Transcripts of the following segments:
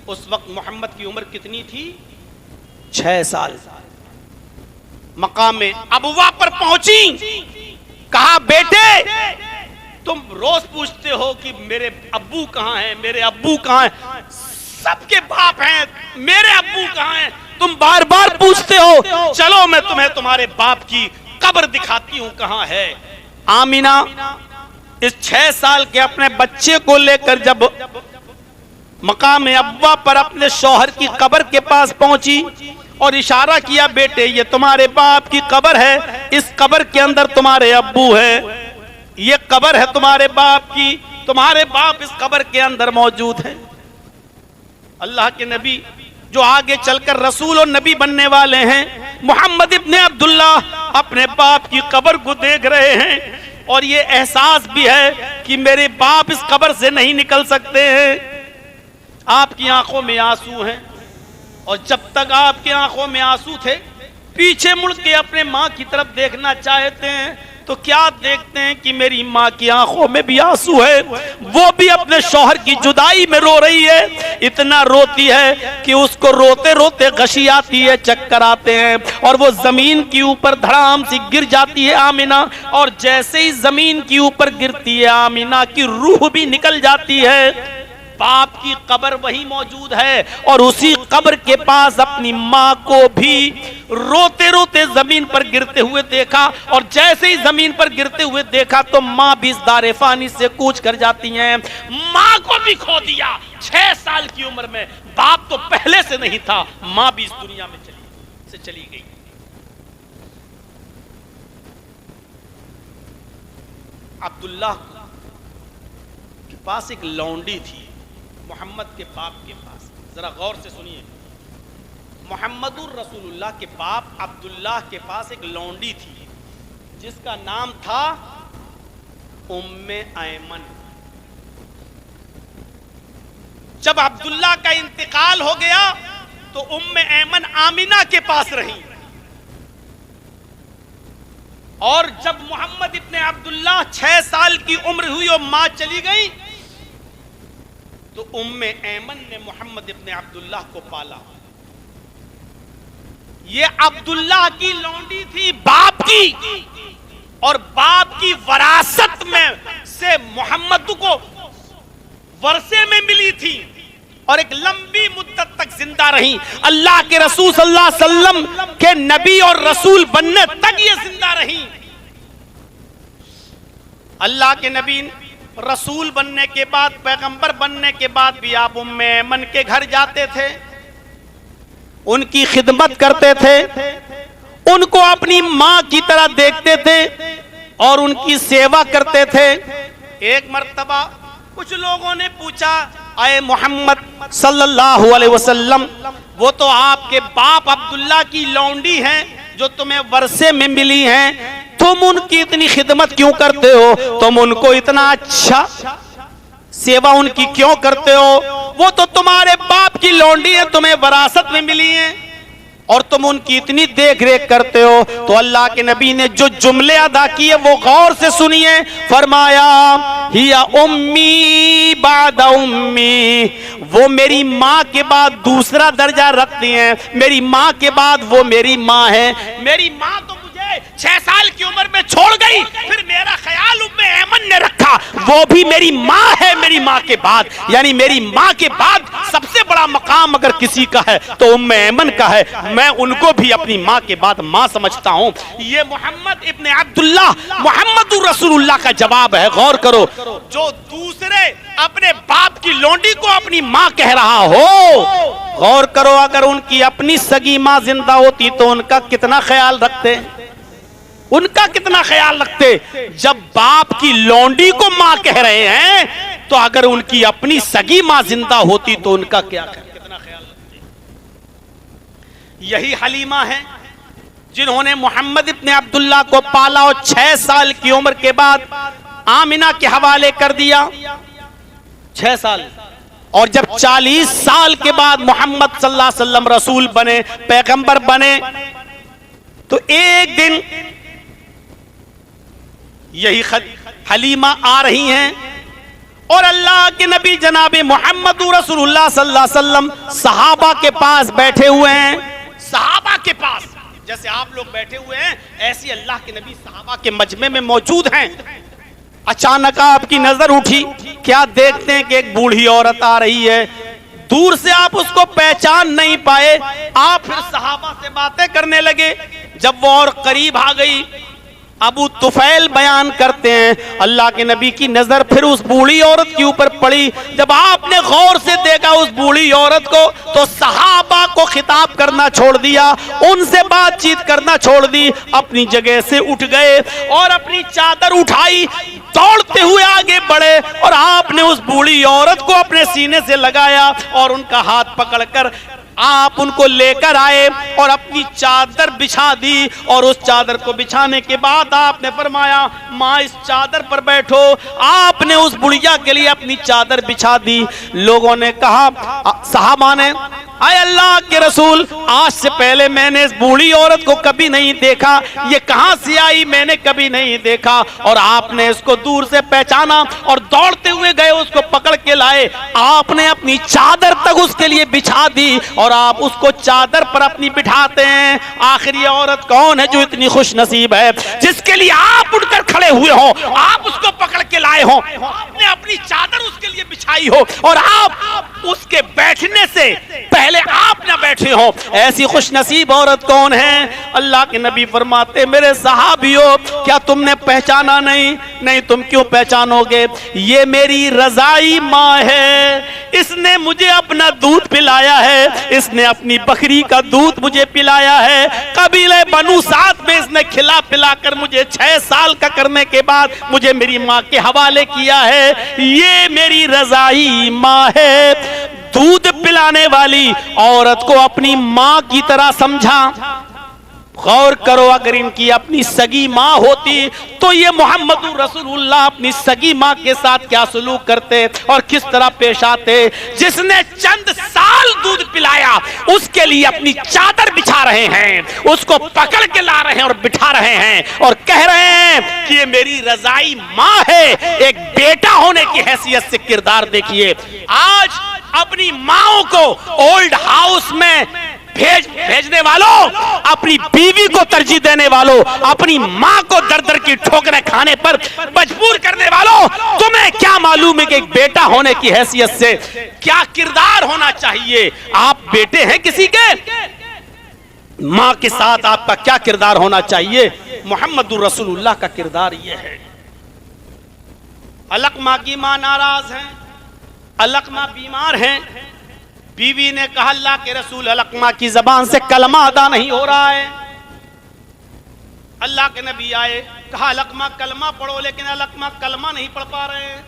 उस वक्त मोहम्मद की उम्र कितनी थी? 6 साल। मकाम अबवा पर पहुंची, कहा बेटे तुम रोज पूछते हो कि मेरे अब्बू कहां हैं, मेरे अब्बू कहां हैं, सबके बाप हैं, मेरे अब्बू कहां हैं, तुम बार बार पूछते हो, चलो मैं तुम्हें तुम्हारे बाप की कब्र दिखाती हूं कहां है। आमीना इस 6 साल के अपने बच्चे को लेकर जब मकाम अब्वा पर अपने शौहर की कब्र के पास पहुंची और इशारा किया, बेटे ये तुम्हारे बाप की कब्र है, इस कब्र के अंदर तुम्हारे अब्बू है, ये कब्र है तुम्हारे बाप की, तुम्हारे बाप इस कब्र के अंदर मौजूद है। अल्लाह के नबी जो आगे चलकर रसूल और नबी बनने वाले हैं, मोहम्मद इब्ने अब्दुल्ला अपने बाप की कब्र को देख रहे हैं और ये एहसास भी है कि मेरे बाप इस कब्र से नहीं निकल सकते हैं। आपकी आंखों में आंसू हैं और जब तक आपकी आंखों में आंसू थे, पीछे मुड़ के अपने माँ की तरफ देखना चाहते हैं तो क्या देखते हैं कि मेरी माँ की आंखों में भी आंसू है, वो भी अपने शौहर की जुदाई में रो रही है। इतना रोती है कि उसको रोते रोते गशी आती है, चक्कर आते हैं और वो जमीन के ऊपर धड़ाम से गिर जाती है आमिना। और जैसे ही जमीन के ऊपर गिरती है, आमिना की रूह भी निकल जाती है। बाप की कब्र वहीं मौजूद है और उसी कब्र के पास अपनी माँ को भी रोते रोते जमीन पर गिरते हुए देखा और जैसे ही जमीन पर गिरते हुए देखा तो माँ भी इस दारे फानी से कूच कर जाती हैं। माँ को भी खो दिया 6 साल की उम्र में, बाप तो पहले से नहीं था, माँ भी इस दुनिया में चली गई। अब्दुल्ला के पास एक लौंडी थी, मोहम्मद के बाप के पास। जरा गौर से सुनिए, मोहम्मदुर रसूलुल्लाह के बाप अब्दुल्लाह के पास एक लौंडी थी जिसका नाम था उम्मे ऐमन। जब अब्दुल्लाह का इंतकाल हो गया तो उम्मे ऐमन आमिना के पास रही और जब मोहम्मद इब्ने अब्दुल्लाह 6 साल की उम्र हुई और मां चली गई तो उम्मे ऐमन ने मोहम्मद इब्ने अब्दुल्लाह को पाला। ये अब्दुल्लाह की लौंडी थी बाप की और बाप की वरासत में से मोहम्मद को वर्षे में मिली थी और एक लंबी मुद्दत तक जिंदा रही। अल्लाह के रसूल सल्लल्लाहु अलैहि वसल्लम के नबी और रसूल बनने तक ये जिंदा रही। अल्लाह के नबी रसूल बनने के बाद, पैगंबर बनने के बाद भी आप उम्मे ऐमन के घर जाते थे, उनकी खिदमत करते थे, उनको अपनी माँ की तरह देखते थे और उनकी सेवा करते थे। एक मर्तबा कुछ लोगों ने पूछा, आए मोहम्मद सल्लल्लाहु अलैहि वसल्लम, वो तो आपके बाप अब्दुल्ला की लौंडी हैं जो तुम्हें वर्षे में मिली हैं, तुम उनकी इतनी खिदमत क्यों करते हो, तुम उनको इतना अच्छा सेवा उनकी क्यों करते हो, वो तो तुम्हारे बाप की लौंडी है, तुम्हें विरासत में मिली है और तुम उनकी इतनी देख रेख करते हो। तो अल्लाह के नबी ने जो जुमले अदा किए वो गौर से सुनिए। फरमाया, हिया उम्मी बादा उम्मी, वो मेरी माँ के बाद दूसरा दर्जा रखती हैं, मेरी माँ के बाद वो मेरी माँ है। मेरी माँ तो 6 साल की उम्र में छोड़ गई, फिर मेरा ख्याल उम्मे ऐमन ने रखा, वो भी मेरी माँ है मेरी माँ के बाद, यानी मेरी माँ के बाद सबसे बड़ा मकाम अगर किसी का है तो उम्मे ऐमन का है। मैं उनको भी अपनी माँ के बाद माँ समझता हूँ। ये मोहम्मद इब्ने अब्दुल्लाह मोहम्मदुर रसूलुल्लाह का जवाब है। गौर करो, जो दूसरे अपने बाप की लौंडी को अपनी माँ कह रहा हो, गौर करो, अगर उनकी अपनी सगी माँ जिंदा होती तो उनका कितना ख्याल रखते, उनका कितना ख्याल रखते। जब बाप की लौंडी को मां कह रहे हैं तो अगर उनकी अपनी सगी मां जिंदा होती तो उनका क्या कितना ख्याल रखते। यही हलीमा है जिन्होंने मोहम्मद इब्ने अब्दुल्ला को पाला और 6 साल की उम्र के बाद आमिना के हवाले कर दिया। 6 साल, और जब 40 साल के बाद मोहम्मद सल्लल्लाहु अलैहि वसल्लम रसूल बने, पैगंबर बने, तो एक दिन यही हलीमा आ रही हैं और अल्लाह के नबी जनाब मोहम्मद रसूलुल्लाह सल्लल्लाहु अलैहि वसल्लम सहाबा के पास बैठे हुए हैं। सहाबा के पास जैसे आप लोग बैठे हुए हैं, ऐसी अल्लाह के नबी सहाबा के मजमे में मौजूद हैं। अचानक आपकी नजर उठी, क्या देखते हैं कि एक बूढ़ी औरत आ रही है। दूर से आप उसको पहचान नहीं पाए। आप फिर सहाबा से बातें करने लगे। जब वो और करीब आ गई, अबू तुफैल बयान करते हैं अल्लाह के नबी की नजर फिर उस बूढ़ी औरत के ऊपर पड़ी। जब आपने गौर से देखा उस बूढ़ी औरत को, तो सहाबा को खिताब करना छोड़ दिया, उनसे बातचीत करना छोड़ दी, अपनी जगह से उठ गए और अपनी चादर उठाई, दौड़ते हुए आगे बढ़े और आपने उस बूढ़ी औरत को अपने सीने से लगाया और उनका हाथ पकड़कर आप उनको लेकर आए और अपनी चादर बिछा दी। और उस चादर को बिछाने के बाद आपने फरमाया, माँ इस चादर पर बैठो। आपने उस बुढ़िया के लिए अपनी चादर बिछा दी। लोगों ने कहा, सहाबा ने, आए अल्लाह के रसूल, आज से पहले मैंने इस बूढ़ी औरत को कभी नहीं देखा, ये कहां से आई मैंने कभी नहीं देखा। और आपने इसको दूर से पहचाना और दौड़ते हुए गए, उसको पकड़ के लाए। आपने अपनी चादर तक उसके लिए बिछा दी और आप उसको चादर पर अपनी बिठाते हैं। आखिर ये औरत कौन है जो इतनी खुश नसीब है, जिसके लिए आप उठकर खड़े हुए हो, आप उसको पकड़ के लाए हो, आपने अपनी चादर उसके लिए बिछाई हो और आप उसके बैठने से पहले आप न बैठे हो। ऐसी खुश नसीब औरत कौन है? अल्लाह के नबी फरमाते, मेरे सहाबियों, क्या तुमने पहचाना नहीं? नहीं, तुम क्यों पहचानोगे? ये मेरी रजाई माँ है, इसने मुझे अपना दूध पिलाया है, इसने अपनी बकरी का दूध मुझे पिलाया है। कबीले बनु साद में इसने खिला पिलाकर मुझे 6 साल का करने के बाद मुझे मेरी माँ के हवाले किया है। ये मेरी रजाई माँ है। दूध पिलाने वाली औरत को अपनी माँ की तरह समझा। गौर करो, अगर इनकी अपनी सगी माँ होती तो ये मोहम्मद रसूलुल्लाह अपनी सगी माँ के साथ क्या सलूक करते और किस तरह पेश आते। जिसने चंद साल दूध पिलाया, उसके लिए अपनी चादर बिछा रहे हैं, उसको पकड़ के ला रहे हैं और बिठा रहे हैं और कह रहे हैं कि ये मेरी रजाई माँ है। एक बेटा होने की हैसियत से किरदार देखिए। आज अपनी माओ को ओल्ड हाउस में भेजने वालों, अपनी बीवी को तरजीह देने वालों, अपनी माँ को दर दर की ठोकरें खाने पर मजबूर करने वालों, तुम्हें क्या मालूम है कि एक बेटा होने की हैसियत से क्या किरदार होना चाहिए? आप बेटे हैं किसी के, माँ के साथ आपका क्या किरदार होना चाहिए? मोहम्मद रसूलुल्लाह का किरदार यह है। अलकमा की माँ नाराज है, अलकमा बीमार है। बीवी ने कहा, अल्लाह के रसूल, अलकमा की जबान से कलमा अदा नहीं हो रहा है। अल्लाह के नबी आए, कहा अलकमा कलमा पढ़ो, लेकिन अलकमा कलमा नहीं पढ़ पा रहे हैं।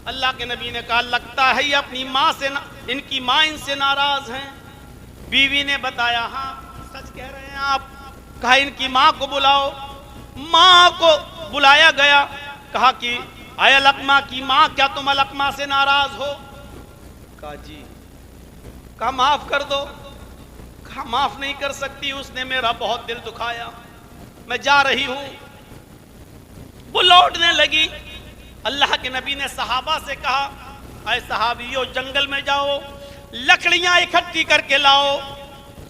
अल्लाह के नबी ने कहा, लगता है ये अपनी माँ से, इनकी माँ इनसे नाराज है। बीवी ने बताया, हाँ सच कह रहे हैं आप। कहा इनकी माँ को बुलाओ। माँ को बुलाया गया। कहा कि आए अलकमा की माँ, क्या तुम अलकमा से नाराज हो? कहा जी। कहा माफ कर दो। कहा माफ नहीं कर सकती, उसने मेरा बहुत दिल दुखाया, मैं जा रही हूं। वो लौटने लगी। अल्लाह के नबी ने सहाबा से कहा, ऐ सहाबियों, जंगल में जाओ, लकड़ियां इकट्ठी करके लाओ।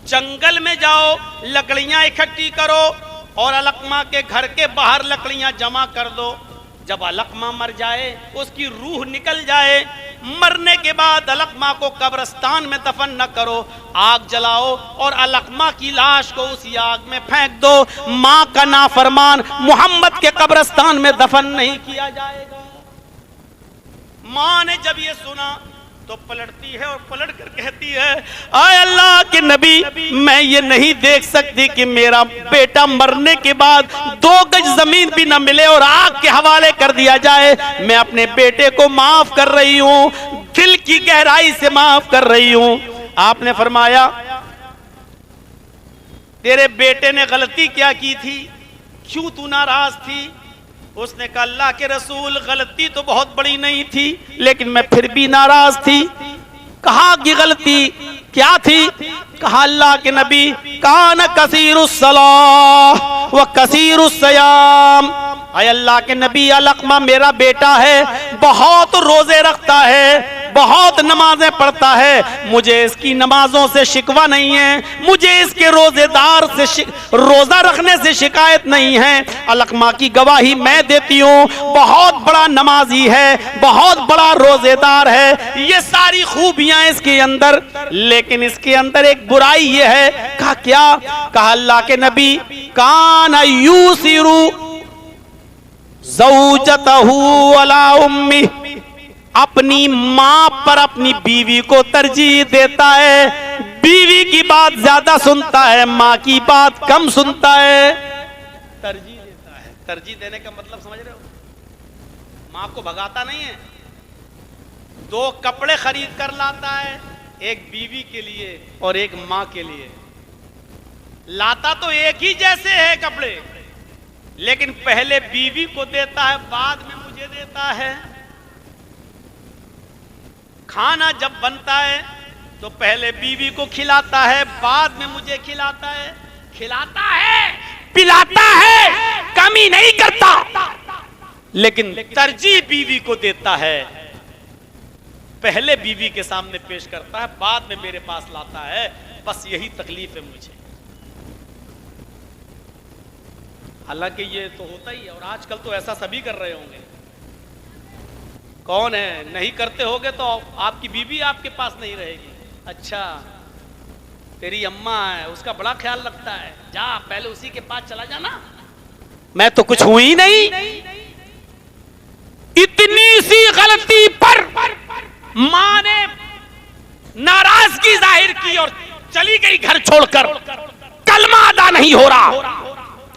जंगल में जाओ, लकड़ियां इकट्ठी करो और अलकमा के घर के बाहर लकड़ियां जमा कर दो। जब अलकमा मर जाए, उसकी रूह निकल जाए, मरने के बाद अलकमा को कब्रिस्तान में दफन न करो, आग जलाओ और अलकमा की लाश को उसी आग में फेंक दो। माँ का नाफरमान मोहम्मद के कब्रिस्तान में दफन नहीं किया जाएगा। माँ ने जब ये सुना तो पलटती है और पलट कर कहती है, आए अल्लाह के नबी, मैं ये नहीं देख सकती कि मेरा बेटा मरने के बाद 2 गज जमीन भी न मिले और आग के हवाले कर दिया जाए। मैं अपने बेटे को माफ कर रही हूँ, दिल की गहराई से माफ कर रही हूँ। आपने फरमाया, तेरे बेटे ने गलती क्या की थी, क्यों तू नाराज थी? उसने कहा, अल्लाह के रसूल, गलती तो बहुत बड़ी नहीं थी, लेकिन मैं फिर भी नाराज थी। कहा कि गलती क्या थी? कहा, अल्लाह के नबी, कान कसीरुस सलाह व कसीरुस सयाम, अय अल्लाह के नबी, अलकमा मेरा बेटा है, बहुत रोजे रखता है, बहुत नमाजें पढ़ता है, मुझे इसकी नमाजों से शिकवा नहीं है, मुझे इसके रोजेदार से रोजा रखने से शिकायत नहीं है। अलकमा की गवाही मैं देती हूँ, बहुत बड़ा नमाजी है, बहुत बड़ा रोजेदार है, ये सारी खूबियां इसके अंदर, लेकिन इसके अंदर एक बुराई ये है। कहा क्या? कहा अल्लाह के नबी, कान यूसिरू ज़ौजतहू अला उम्मी, अपनी मां पर अपनी बीवी को तरजीह देता है, बीवी की बात ज्यादा सुनता है, मां की बात कम सुनता है, तरजीह देता है। तरजीह देने का मतलब समझ रहे हो? मां को भगाता नहीं है, 2 कपड़े खरीद कर लाता है, एक बीवी के लिए और एक मां के लिए। लाता तो एक ही जैसे है कपड़े, लेकिन पहले बीवी को देता है, बाद में मुझे देता है। खाना जब बनता है तो पहले बीवी को खिलाता है, बाद में मुझे खिलाता है। खिलाता है, पिलाता है, कमी नहीं करता, लेकिन तरजीह बीवी को देता है। पहले बीवी के सामने पेश करता है, बाद में मेरे पास लाता है। बस यही तकलीफ है मुझे। हालांकि ये तो होता ही है, और आजकल तो ऐसा सभी कर रहे होंगे। कौन है? नहीं करते होगे तो आपकी बीवी आपके पास नहीं रहेगी। अच्छा, तेरी अम्मा है, उसका बड़ा ख्याल रखता है, जा पहले उसी के पास चला जाना। मैं तो कुछ हुई नहीं। इतनी सी गलती पर मां ने नाराजगी जाहिर की और चली गई घर छोड़कर। कलमा अदा नहीं हो रहा।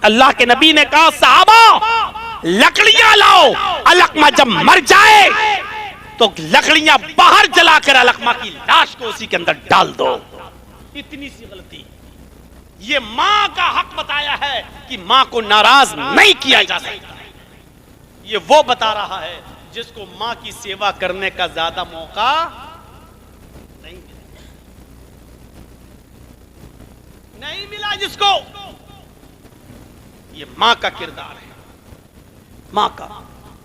अल्लाह के नबी ने कहा, साहबा लकड़ियां लाओ, अलकमा जब मर जाए तो लकड़ियां बाहर जलाकर अलकमा की लाश को उसी के अंदर डाल दो। इतनी सी गलती। ये मां का हक बताया है कि मां को नाराज नहीं किया जा सकता। ये वो बता रहा है जिसको मां की सेवा करने का ज्यादा मौका नहीं मिला, जिसको। ये मां का किरदार है, मां का।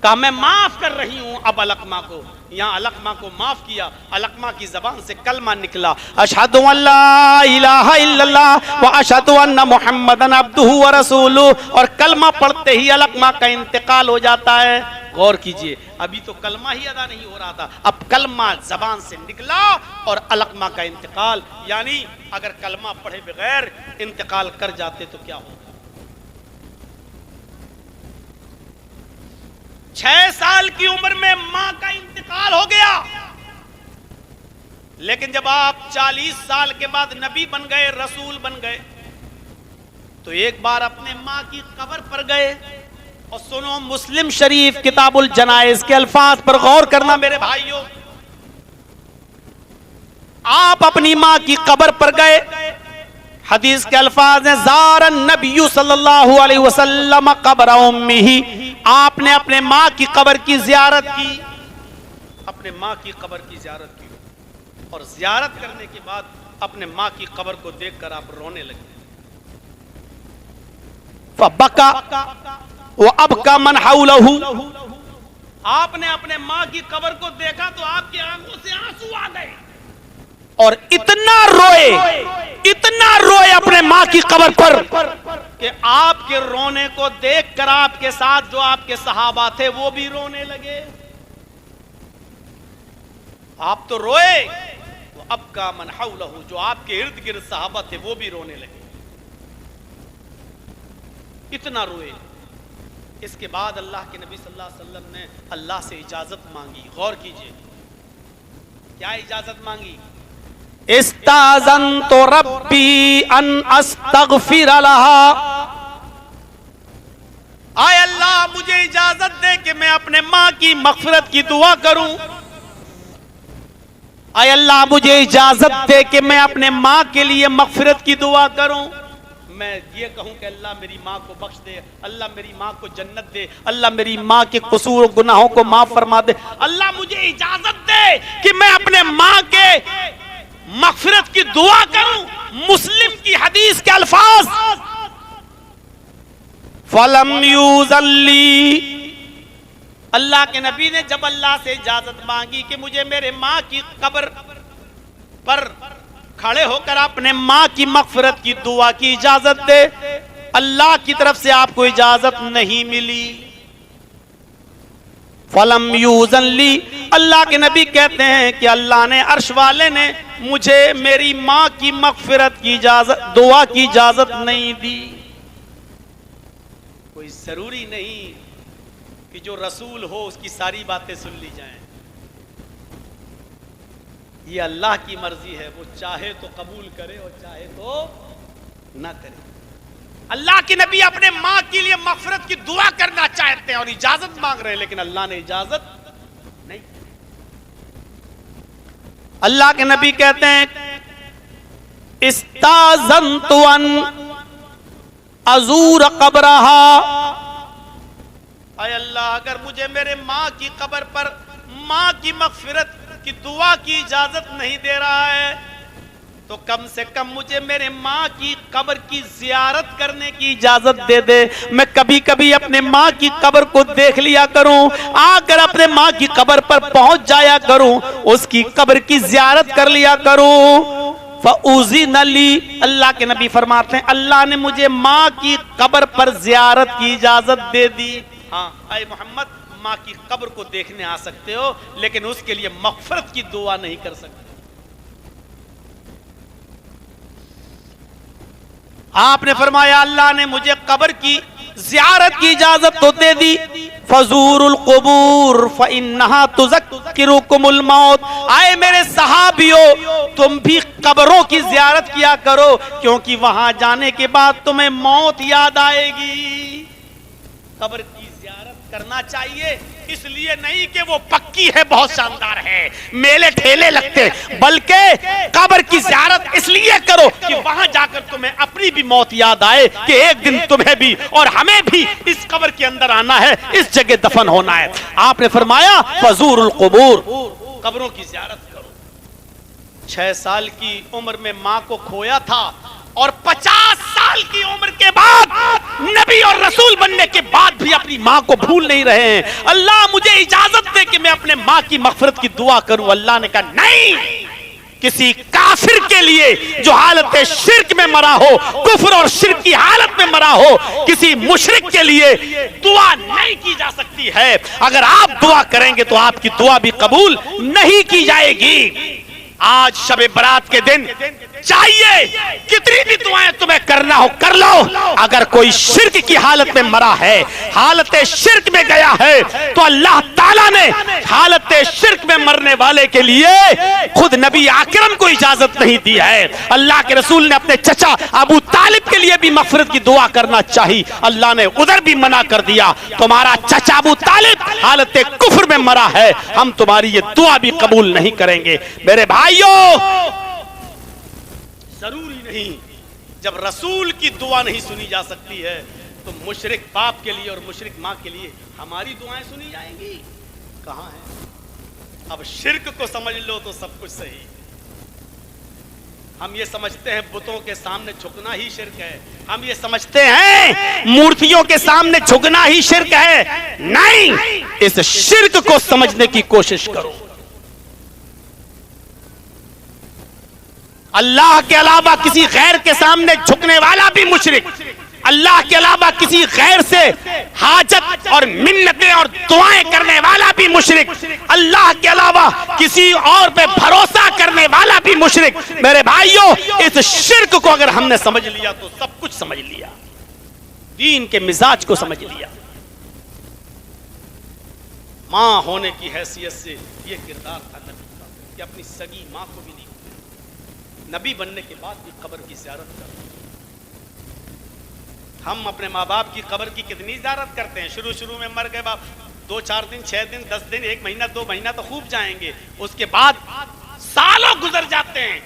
कहा मैं माफ कर रही हूं अब अलकमा को। यहां अलकमा को माफ किया, अलकमा की जबान से कलमा निकला, अशहदु अल्ला इलाहा इल्लल्लाह व अशहदु अन्ना मुहम्मदन अब्दुहु व रसूलुहु। और कलमा पढ़ते ही अलकमा का इंतकाल हो जाता है। गौर कीजिए, अभी तो कलमा ही अदा नहीं हो रहा था, अब कलमा जबान से निकला और अलकमा का इंतकाल। यानी अगर कलमा पढ़े बगैर इंतकाल कर जाते तो क्या होगा? 6 साल की उम्र में मां का इंतकाल हो गया। लेकिन जब आप 40 साल के बाद नबी बन गए, रसूल बन गए, तो एक बार अपने मां की कब्र पर गए। और सुनो, मुस्लिम शरीफ किताबुल जनाइज के अल्फाज पर गौर करना मेरे भाइयों। आप अपनी मां की कब्र पर गए, हदीस के अल्फाज हैं, ज़ारन नबी सल्लल्लाहु अलैहि वसल्लम क़ब्र उम्मिही। आपने अपने मां की कब्र की जियारत की, अपने मां की कब्र की जियारत की, और जियारत करने के बाद अपने मां की कब्र को देखकर आप रोने लगे। फबका व अबका मन हौलहु। आपने अपने मां की कब्र को देखा तो आपकी आंखों से आंसू आ गए, और इतना रोए अपने मां की कब्र पर कि आपके रोने को देखकर आपके साथ जो आपके सहाबा थे वो भी रोने लगे। आप तो रोए, वो अब का मन हौलहु, जो आपके इर्द गिर्द सहाबा थे वो भी रोने लगे। इतना रोए। इसके बाद अल्लाह के नबी सल्लल्लाहु अलैहि वसल्लम ने अल्लाह से इजाजत मांगी। गौर कीजिए, क्या इजाजत मांगी? इस्ताज़नतु रब्बी अन अस्तगफिर लहा। आय अल्लाह, मुझे इजाजत दे कि मैं अपने मां की मग़फ़िरत की दुआ करूं। आय अल्लाह, मुझे इजाजत दे कि मैं अपने मां के लिए मग़फ़िरत की दुआ करूं। मैं ये कहूं कि अल्लाह मेरी माँ को बख्श दे, अल्लाह मेरी माँ को जन्नत दे, अल्लाह मेरी माँ के कसूर और गुनाहों को माफ फरमा दे। अल्लाह मुझे इजाजत दे कि मैं अपने माँ के मग़फ़िरत की दुआ करूं। मुस्लिम की हदीस के अल्फाज, फलम यूज़ल्ली, अल्लाह के नबी ने जब अल्लाह से इजाजत मांगी कि मुझे मेरे माँ की कब्र पर खड़े होकर अपने माँ की मगफिरत की दुआ की इजाजत दे, अल्लाह की तरफ से आपको इजाजत नहीं मिली। फलम यूज़ल्ली, अल्लाह के नबी कहते हैं कि अल्लाह ने, अर्श वाले ने मुझे मेरी माँ की मगफिरत की इजाजत, दुआ की इजाजत नहीं दी। कोई जरूरी नहीं कि जो रसूल हो उसकी सारी बातें सुन ली जाएं। ये अल्लाह की मर्जी है, वो चाहे तो कबूल करे और चाहे तो ना करे। अल्लाह के नबी अपने माँ के लिए मगफिरत की दुआ करना चाहते हैं और इजाजत मांग रहे हैं, लेकिन अल्लाह ने इजाजत नहीं। अल्लाह के नबी कहते हैं इस्ताज़न्तु अन अज़ूर क़ब्रहा, अय अल्लाह अगर मुझे मेरे माँ की कब्र पर माँ की मगफिरत की दुआ की इजाजत नहीं दे रहा है तो कम से कम मुझे मेरे माँ की कब्र की जियारत करने की इजाजत दे दे। मैं कभी कभी अपने माँ की कब्र को देख लिया करूं, आकर अपने माँ की कब्र पर पहुंच जाया करूं, उसकी कब्र की जियारत कर लिया करूं। फ़उज़िन ली, अल्लाह के नबी फरमाते हैं अल्लाह ने मुझे माँ की कब्र पर जियारत की इजाजत दे दी। हाँ अय मोहम्मद, माँ की कब्र को देखने आ सकते हो, लेकिन उसके लिए मगफिरत की दुआ नहीं कर सकते। आपने फरमाया अल्लाह ने मुझे कब्र की ज़ियारत की इजाजत तो दे दी। फज़ूरुल क़ुबूर फ़इन्नहा तुज़क्किरुकुमुल मौत, आए मेरे सहाबियों तुम भी कब्रों की ज़ियारत किया करो, क्योंकि वहां जाने के बाद तुम्हें मौत याद आएगी। कब्र की ज़ियारत करना चाहिए, इसलिए नहीं कि वो पक्की है, बहुत शानदार है, मेले ठेले लगते, बल्कि कब्र की ज़ियारत इसलिए करो कि वहां जाकर तुम्हें अपनी भी मौत याद आए कि एक दिन तुम्हें भी और हमें भी इस कब्र के अंदर आना है, इस जगह दफन होना है। आपने फरमाया फज़ूरुल क़ुबूर, कब्रों की ज़ियारत करो। 6 साल की उम्र में माँ को खोया था और 50 साल की उम्र के बाद नबी और रसूल बनने के बाद भी अपनी माँ को भूल नहीं रहे हैं। अल्लाह मुझे इजाजत दे कि मैं अपने माँ की मगफिरत की दुआ करूं। अल्लाह ने कहा नहीं, किसी काफिर के लिए जो हालत शिर्क में मरा हो, कुफ्र और शिर्क की हालत में मरा हो, किसी मुशरिक के लिए दुआ नहीं की जा सकती है। अगर आप दुआ करेंगे तो आपकी दुआ भी कबूल नहीं की जाएगी। आज शब बरात के दिन चाहिए कितनी भी दुआएं तुम्हें करना हो कर लो, अगर कोई शिर्क की हालत में मरा है, हालत शिर्क में गया है, तो अल्लाह ताला ने हालत शिर्क में मरने वाले के लिए खुद नबी आकरम को इजाजत नहीं दी है। अल्लाह के रसूल ने अपने चचा अबू तालिब के लिए भी मगफिरत की दुआ करना चाहिए, अल्लाह ने उधर भी मना कर दिया। तुम्हारा चचा अबू तालिब हालत कुफ्र में मरा है, हम तुम्हारी ये दुआ भी कबूल नहीं करेंगे। मेरे भाइयों, जरूरी नहीं जब रसूल की दुआ नहीं सुनी जा सकती है तो मुशरिक बाप के लिए और मुशरिक माँ के लिए हमारी दुआएं सुनी जाएंगी? कहां है? अब शिर्क को समझ लो तो सब कुछ सही। हम ये समझते हैं बुतों के सामने झुकना ही शिर्क है, हम ये समझते हैं मूर्तियों के सामने झुकना ही शिर्क है। नहीं, इस शिर्क को समझने की कोशिश करो। अल्लाह के अलावा किसी गैर के सामने झुकने वाला भी मुशरिक, अल्लाह के अलावा किसी गैर से हाजत और मिन्नतें और दुआएं करने वाला भी मुशरिक, अल्लाह के अलावा किसी और पे भरोसा करने वाला भी मुशरिक। मेरे भाइयों, इस शिर्क को अगर हमने समझ लिया तो सब कुछ समझ लिया, दीन के मिजाज को समझ लिया। मां होने की हैसियत से यह किरदार था नबी का कि अपनी सगी मां को भी नहीं, नबी बनने के बाद भी कब्र की ज़ियारत करते। हम अपने माँ बाप की कब्र की कितनी ज़ियारत करते हैं। शुरू में मर गए बाप, 2-4 दिन, 6 दिन, 10 दिन, 1 महीना, 2 महीना तो खूब जाएंगे, उसके बाद सालों गुजर जाते हैं।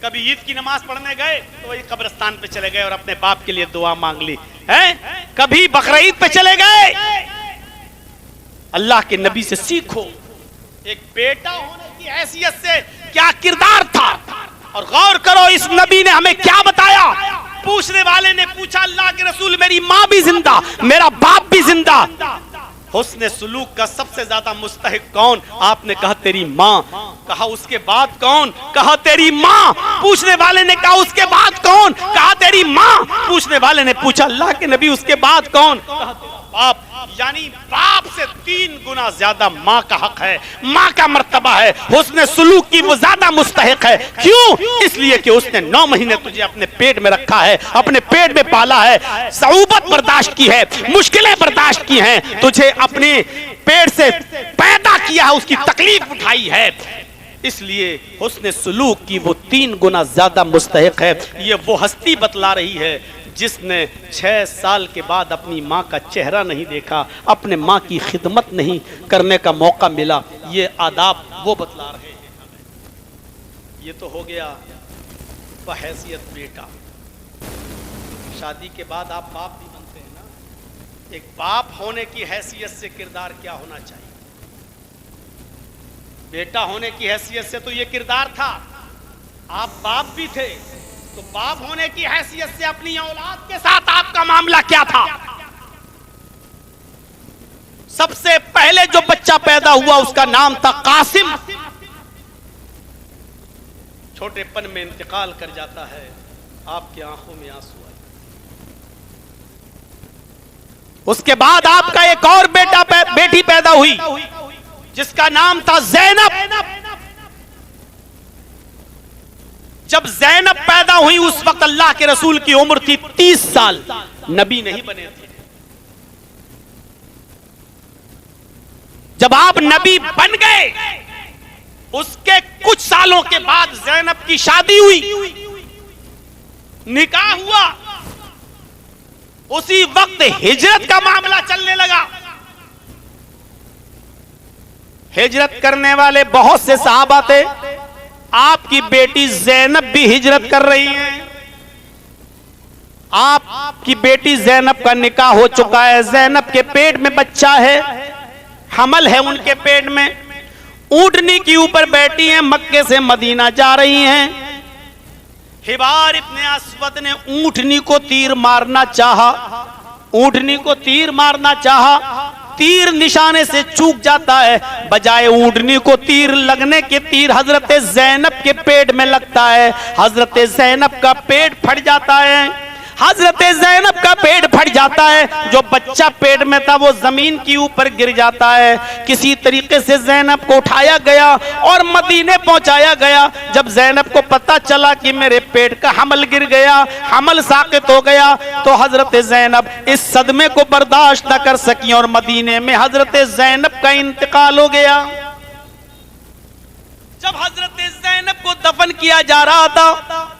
कभी ईद की नमाज पढ़ने गए तो वही कब्रिस्तान पे चले गए और अपने बाप के लिए दुआ मांग ली है। कभी बकरीद पे चले गए। अल्लाह के नबी से सीखो एक बेटा होने की हैसियत से क्या किरदार था, और गौर करो इस नबी ने हमें क्या बताया। पूछने वाले ने पूछा अल्लाह के रसूल मेरी माँ भी जिंदा, मेरा बाप भी जिंदा, हुस्न सुलूक का सबसे ज्यादा मुस्तहिक कौन? आपने कहा तेरी माँ। कहा उसके बाद कौन? कहा तेरी माँ। पूछने वाले ने कहा उसके बाद कौन? कहा तेरी माँ। पूछने वाले ने पूछा अल्लाह के नबी उसके बाद कौन? कहा तेरा बाप। यानी बाप से 3 गुना ज्यादा माँ का हक है, माँ का मर्तबा है, हुस्न सुलूक की वो ज्यादा मुस्तहिक है। क्यों? इसलिए कि उसने 9 महीने तुझे अपने पेट में रखा है, अपने पेट में पाला है, सऊबत बर्दाश्त की है, मुश्किलें बर्दाश्त की हैं, तुझे अपने पेट से पैदा किया है, उसकी तकलीफ उठाई है, इसलिए हुस्न सुलूक की वो 3 गुना ज्यादा मुस्तहिक है। ये वो हस्ती बतला रही है जिसने 6 साल के बाद अपनी माँ का चेहरा नहीं देखा, अपने माँ की खिदमत नहीं करने का मौका मिला। ये आदाब वो बतला रहे हैं। ये तो हो गया बहैसियत बेटा। शादी के बाद आप बाप भी बनते हैं ना। एक बाप होने की हैसियत से किरदार क्या होना चाहिए? बेटा होने की हैसियत से तो ये किरदार था। आप बाप भी थे तो बाप होने की हैसियत से अपनी औलाद के साथ आपका मामला क्या था? सबसे पहले जो बच्चा पैदा हुआ उसका नाम था कासिम। छोटेपन में इंतकाल कर जाता है, आपकी आंखों में आंसू आए। उसके बाद आपका एक और बेटी पैदा हुई जिसका नाम था ज़ैनब। जब ज़ैनब पैदा हुई उस वक्त अल्लाह के रसूल की उम्र थी 30 साल, नबी नहीं बने थे। जब आप नबी बन गए उसके कुछ सालों के बाद ज़ैनब की शादी हुई, निकाह हुआ, उसी वक्त हिजरत का मामला चलने लगा। हिजरत करने वाले बहुत से सहाबा थे। आपकी बेटी ज़ैनब भी हिजरत कर रही हैं। आपकी बेटी ज़ैनब का निकाह हो चुका है, ज़ैनब के पेट में बच्चा है, हमल है उनके पेट में, ऊंटनी के ऊपर बैठी हैं, मक्के से मदीना जा रही हैं। हिबार इब्ने अस्वद ने ऊंटनी को तीर मारना चाहा, ऊंटनी को तीर मारना चाहा, तीर निशाने से चूक जाता है, बजाय ऊंटनी को तीर लगने के तीर हजरत ज़ैनब के पेट में लगता है। हजरत ज़ैनब का पेट फट जाता है, हजरत ज़ैनब का पेट फट जाता है। जो बच्चा पेट में था वो जमीन के ऊपर गिर जाता है। किसी तरीके से ज़ैनब को उठाया गया और मदीने पहुंचाया गया। जब ज़ैनब को पता चला कि मेरे पेट का हमल गिर गया, हमल साकित हो गया, तो हजरत ज़ैनब इस सदमे को बर्दाश्त न कर सकी और मदीने में हजरत ज़ैनब का इंतकाल हो गया। जब हजरत ज़ैनब को दफन किया जा रहा था,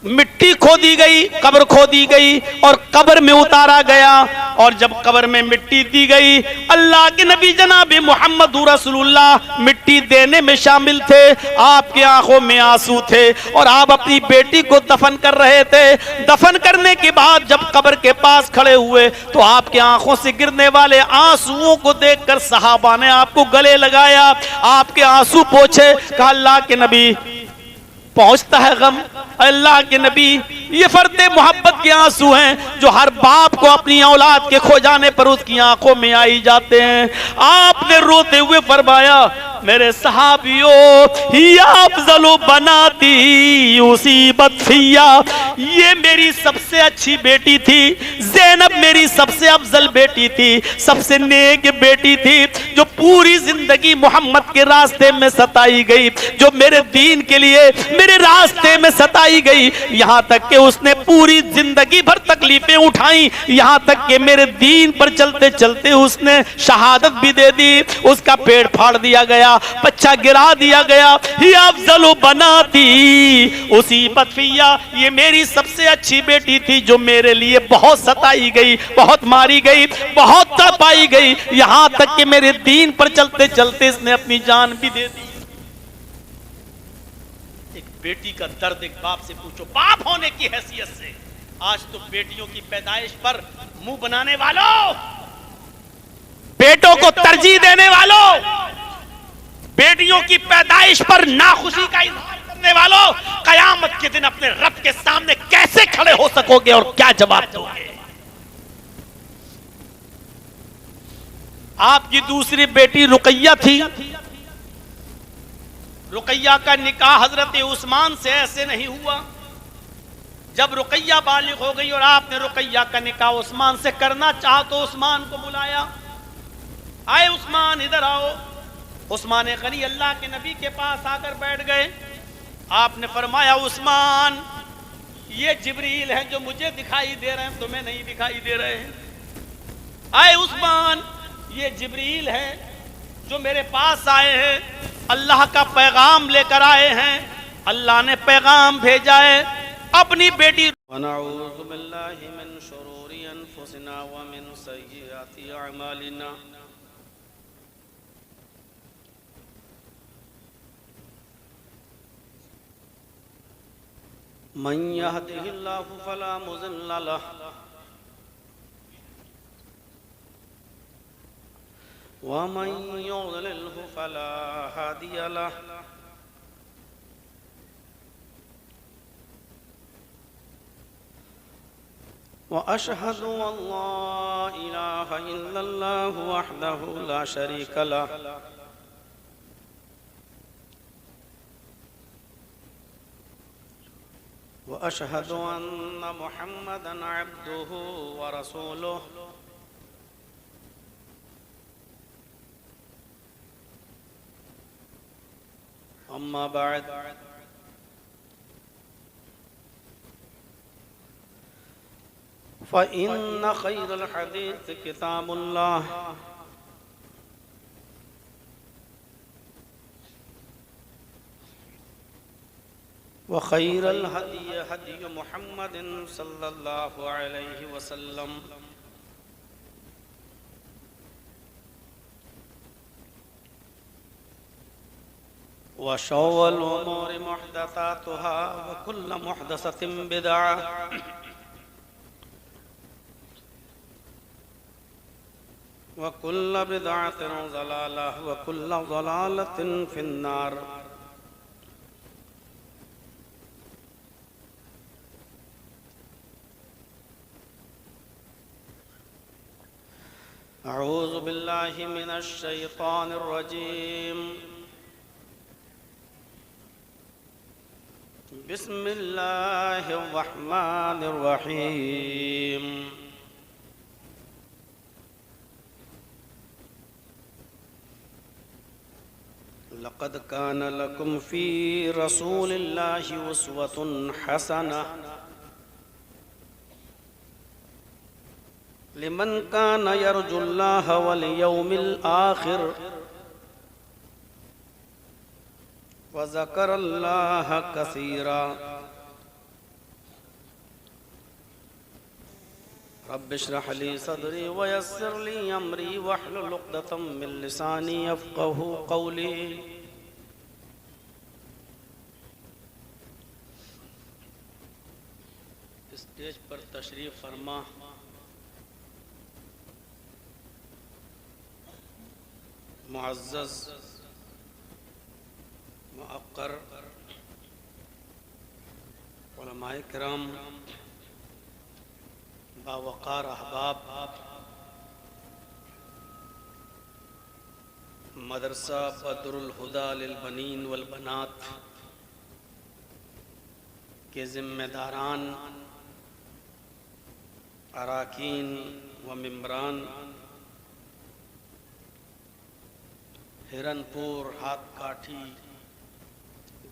मिट्टी खोदी गई, कब्र खोदी गई और कब्र में उतारा गया। और जब कब्र में मिट्टी दी गई, अल्लाह के नबी जनाब मोहम्मद रसूलुल्लाह मिट्टी देने में शामिल थे। आपकी आंखों में आंसू थे और आप अपनी बेटी को दफन कर रहे थे। दफन करने के बाद जब कब्र के पास खड़े हुए तो आपकी आंखों से गिरने वाले आंसुओं को देखकर सहाबा ने आपको गले लगाया, आपके आंसू पोंछे। कहा अल्लाह के नबी पहुंचता है गम, अल्लाह के नबी ये फर्दे मोहब्बत के आंसू हैं जो हर बाप को अपनी औलाद के खो जाने पर उसकी आंखों में आई जाते हैं। आपने रोते हुए फरमाया मेरे सहाबियों या अफजलो बनाती उसीबत फिया, ये मेरी सबसे अच्छी बेटी थी, ज़ैनब मेरी सबसे अफजल बेटी थी, सबसे नेक बेटी थी, जो पूरी जिंदगी मोहम्मद के रास्ते में सताई गई, जो मेरे दीन के लिए मेरे रास्ते में सताई गई, यहाँ तक कि उसने पूरी जिंदगी भर तकलीफें उठाई, यहाँ तक कि मेरे दीन पर चलते चलते उसने शहादत भी दे दी, उसका पेट फाड़ दिया गया, बच्चा गिरा दिया गया। ये अफजलो बनाती उसी बतफिया, ये मेरी सबसे अच्छी बेटी थी जो मेरे लिए बहुत सताई गई, बहुत मारी गई, बहुत तपाई गई, यहाँ तक कि मेरे दीन पर चलते चलते इसने अपनी जान भी दे दी। एक बेटी का दर्द एक बाप से पूछो, बाप होने की हैसियत से। आज तो बेटियों की पैदाइश पर मुंह बनाने वालों, बेटों को तरजीह देने वालों, बेटियों की पैदाइश पर नाखुशी का इजहार करने वालों, कयामत के दिन अपने रब के सामने कैसे खड़े हो सकोगे और क्या जवाब दोगे? आपकी दूसरी बेटी रुकैया थी। रुकैया का निकाह हजरत उस्मान से ऐसे नहीं हुआ। जब रुकैया बालिग हो गई और आपने रुकैया का निकाह उस्मान से करना चाहा तो उस्मान को बुलाया, आए उस्मान इधर आओ। उस्मान गनी अल्लाह के नबी के पास आकर बैठ गए। आपने फरमाया उस्मान, ये जिब्रील हैं जो मुझे दिखाई दे रहे हैं, तुम्हें नहीं दिखाई दे रहे हैं। आए उस्मान, ये जिब्रील हैं जो मेरे पास आए हैं, अल्लाह का पैगाम लेकर आए हैं। अल्लाह ने पैगाम भेजा है अपनी बेटी। वनऊज़ु बिल्लाहि मिन शुरूरि अनफुसिना व मिन सय्यिआति अअमालिना। मन यहदिहिल्लाहु फला मुज़िल्ल लहु व मन युज़लिल्हु फला हादिय लहु। व अशहदु अल्ला इलाहा इल्लल्लाहु वहदहु ला शरीक लहु व अशहदु अन्न मुहम्मदन अब्दुहु व रसूलुहु। अम्मा बाद, फ़इन्न खैरल हदीस किताबुल्लाह व खैरल हदी हदी मुहम्मदिन सल्लल्लाहु अलैहि वसल्लम व शर्रुल उमूरि मुहदसातुहा व कुल्लु मुहदसतिन बिदअह व कुल्लु बिदअतिन ज़लालह व कुल्लु ज़लालतिन फिन्नार। अऊज़ु बिल्लाहि मिनश शैतानिर रजीम। बिस्मिल्लाहिर रहमानिर रहीम। लक़द कान लकुम फ़ी रसूलिल्लाहि उस्वतुन हसनह लिमन कान यरजुल्लाह वल यौमिल आखिर व ज़करल्लाह कसीरा। रब्बिश्रह ली सदरी व यस्सिर ली अमरी वहलुल उक़दतम मिन लिसानी यफ़क़हू क़ौली। स्टेज पर तशरीफ़ फरमा मुअज़्ज़ज़ मुअक्कर उलमाए किराम, बावक़ार अहबाब, मदरसा बदरुल हुदा लिल बनीन वल बनात के ज़िम्मेदारान, अराकीन व मेंबरान, हिरनपुर हाथकाठी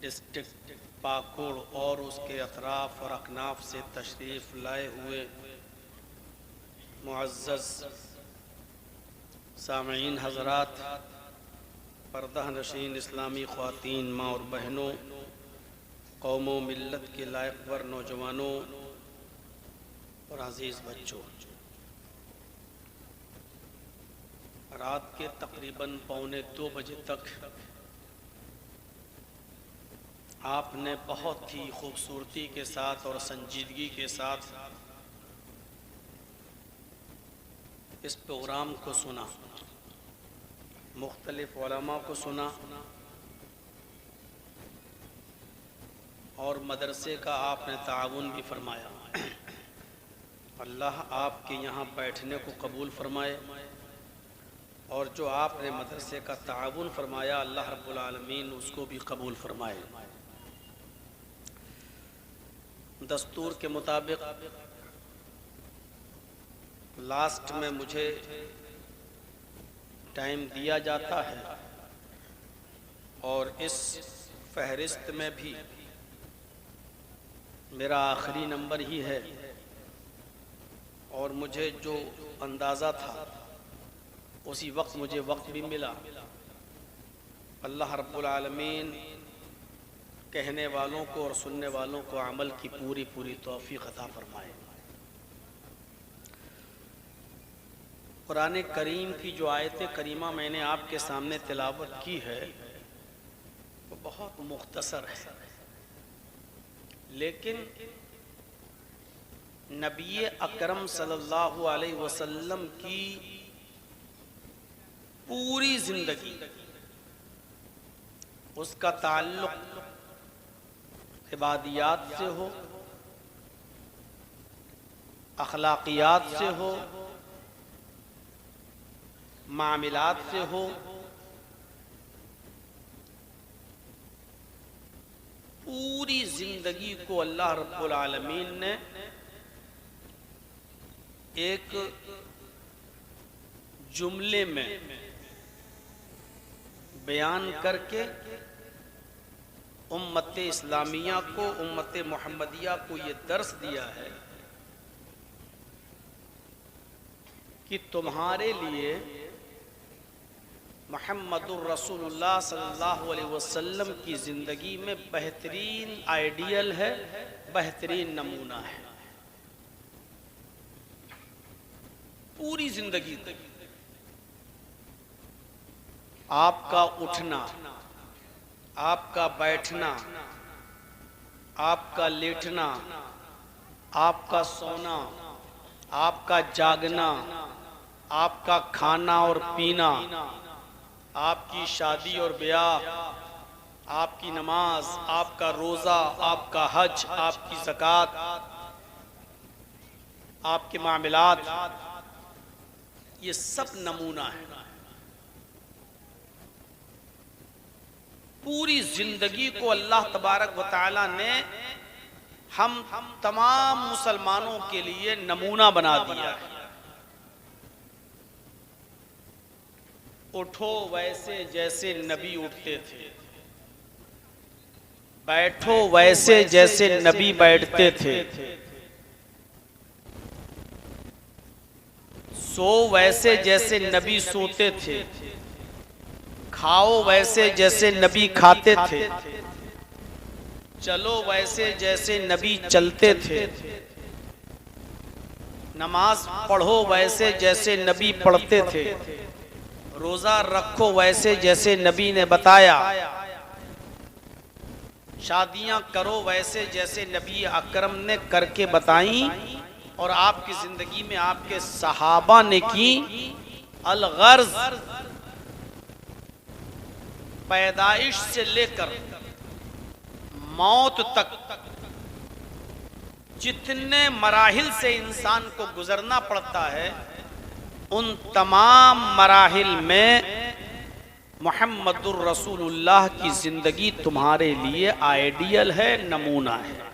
डिस्ट्रिक्ट पाकुड़ और उसके अतराफ़ और अकनाफ से तशरीफ़ लाए हुए मुअज़्ज़ज़ सामईन हज़रात, पर्दा नशीन इस्लामी ख़वातीन, माँ और बहनों, कौमों मिल्लत के लायक़वर नौजवानों और अज़ीज़ बच्चों, रात के तकरीबन 1:45 बजे तक आपने बहुत ही खूबसूरती के साथ और संजीदगी के साथ इस प्रोग्राम को सुना, मुख्तलिफ उलमा को सुना और मदरसे का आपने ताउन भी फरमाया। अल्लाह आपके यहाँ बैठने को कबूल फरमाए, और जो आपने मदरसे का ताउन फरमाया अल्लाह रब्बुल आलमीन उसको भी कबूल फरमाए। दस्तूर के मुताबिक लास्ट में मुझे टाइम दिया जाता है, और इस फहरिस्त में भी मेरा आखिरी नंबर ही है, और मुझे जो अंदाज़ा था उसी वक्त मुझे वक्त भी मिला। अल्लाह रब्बुल आलमीन कहने वालों को और सुनने वालों को अमल की पूरी पूरी तौफीक अता फरमाए। कुरान करीम की जो आयत करीमा मैंने आपके सामने तिलावत की है वो बहुत मुख्तसर है, लेकिन नबी अकरम सल्लल्लाहु अलैहि वसल्लम की पूरी जिंदगी, उसका ताल्लुक इबादियात से हो, अखलाकियात से हो, मामिलात से हो, पूरी जिंदगी को अल्लाह रब्बुल आलमीन ने एक जुमले में बयान करके उम्मत इस्लामिया को, उम्मत मोहम्मदिया को ये दर्स दिया है कि तुम्हारे लिए मुहम्मदुर रसूलुल्लाह सल्लल्लाहु अलैहि वसल्लम की ज़िंदगी में बेहतरीन आइडियल है, बेहतरीन नमूना है। पूरी जिंदगी आपका उठना, आपका बैठना, आपका लेटना, आपका सोना, आपका जागना, आपका खाना और पीना, आपकी शादी और ब्याह, आपकी नमाज, आपका रोज़ा, आपका हज, आपकी ज़कात, आपके मामलात, ये सब नमूना है। पूरी जिंदगी को अल्लाह तबारक व तआला ने हम तमाम मुसलमानों के लिए नमूना बना दिया है। उठो वैसे जैसे नबी उठते थे, बैठो वैसे जैसे नबी बैठते थे, सो वैसे जैसे नबी सोते थे, खाओ वैसे जैसे नबी खाते थे, चलो वैसे जैसे नबी चलते थे, नमाज पढ़ो वैसे जैसे नबी पढ़ते थे, रोज़ा रखो वैसे जैसे नबी ने बताया, शादियां करो वैसे जैसे नबी अकरम ने करके बताई, और आपकी जिंदगी में आपके सहाबा ने की। अलगर्ज पैदाइश से लेकर मौत तक जितने मराहिल से इंसान को गुजरना पड़ता है, उन तमाम मराहिल में मुहम्मदुर रसूलुल्लाह की जिंदगी तुम्हारे लिए आइडियल है, नमूना है।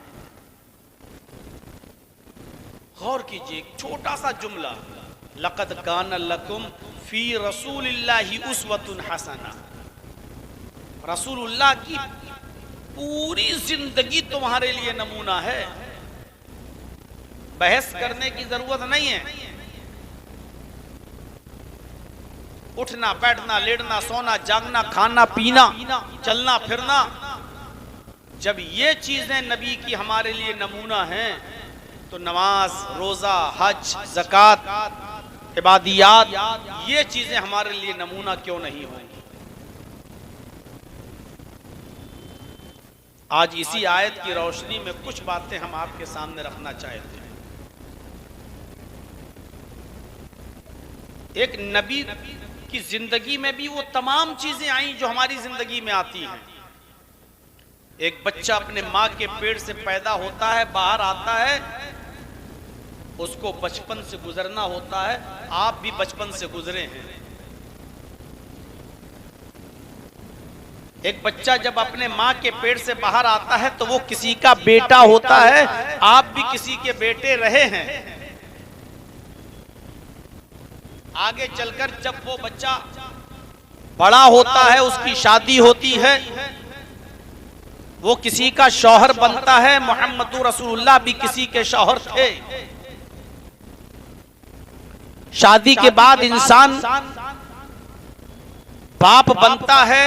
गौर कीजिए, एक छोटा सा जुमला, लक़द कान लकुम फी रसूलिल्लाहि उस्वतुन हसना। रसूलुल्लाह की पूरी जिंदगी तुम्हारे लिए नमूना है, बहस करने की जरूरत नहीं है। उठना, बैठना, लेटना, सोना, जागना, खाना, पीना, चलना फिरना, जब ये चीजें नबी की हमारे लिए नमूना हैं, तो नमाज, रोजा, हज, ज़कात, इबादियात, ये चीजें हमारे लिए नमूना क्यों नहीं होंगी। आज इसी आयत की रोशनी में कुछ बातें हम आपके सामने रखना चाहते हैं। एक नबी की जिंदगी में भी वो तमाम चीजें आई जो हमारी जिंदगी में आती हैं। एक बच्चा अपने माँ के पेट से पैदा होता है, बाहर आता है, उसको बचपन से गुजरना होता है। आप भी बचपन से गुजरे हैं। एक बच्चा जब अपने माँ के पेट से बाहर आता है तो वो किसी का बेटा होता है। आप भी किसी के बेटे रहे हैं। आगे चलकर जब वो बच्चा बड़ा होता है, उसकी शादी होती है, वो किसी का शौहर बनता है। मोहम्मद रसूलुल्लाह भी किसी के शौहर थे। शादी के बाद इंसान बाप बनता है।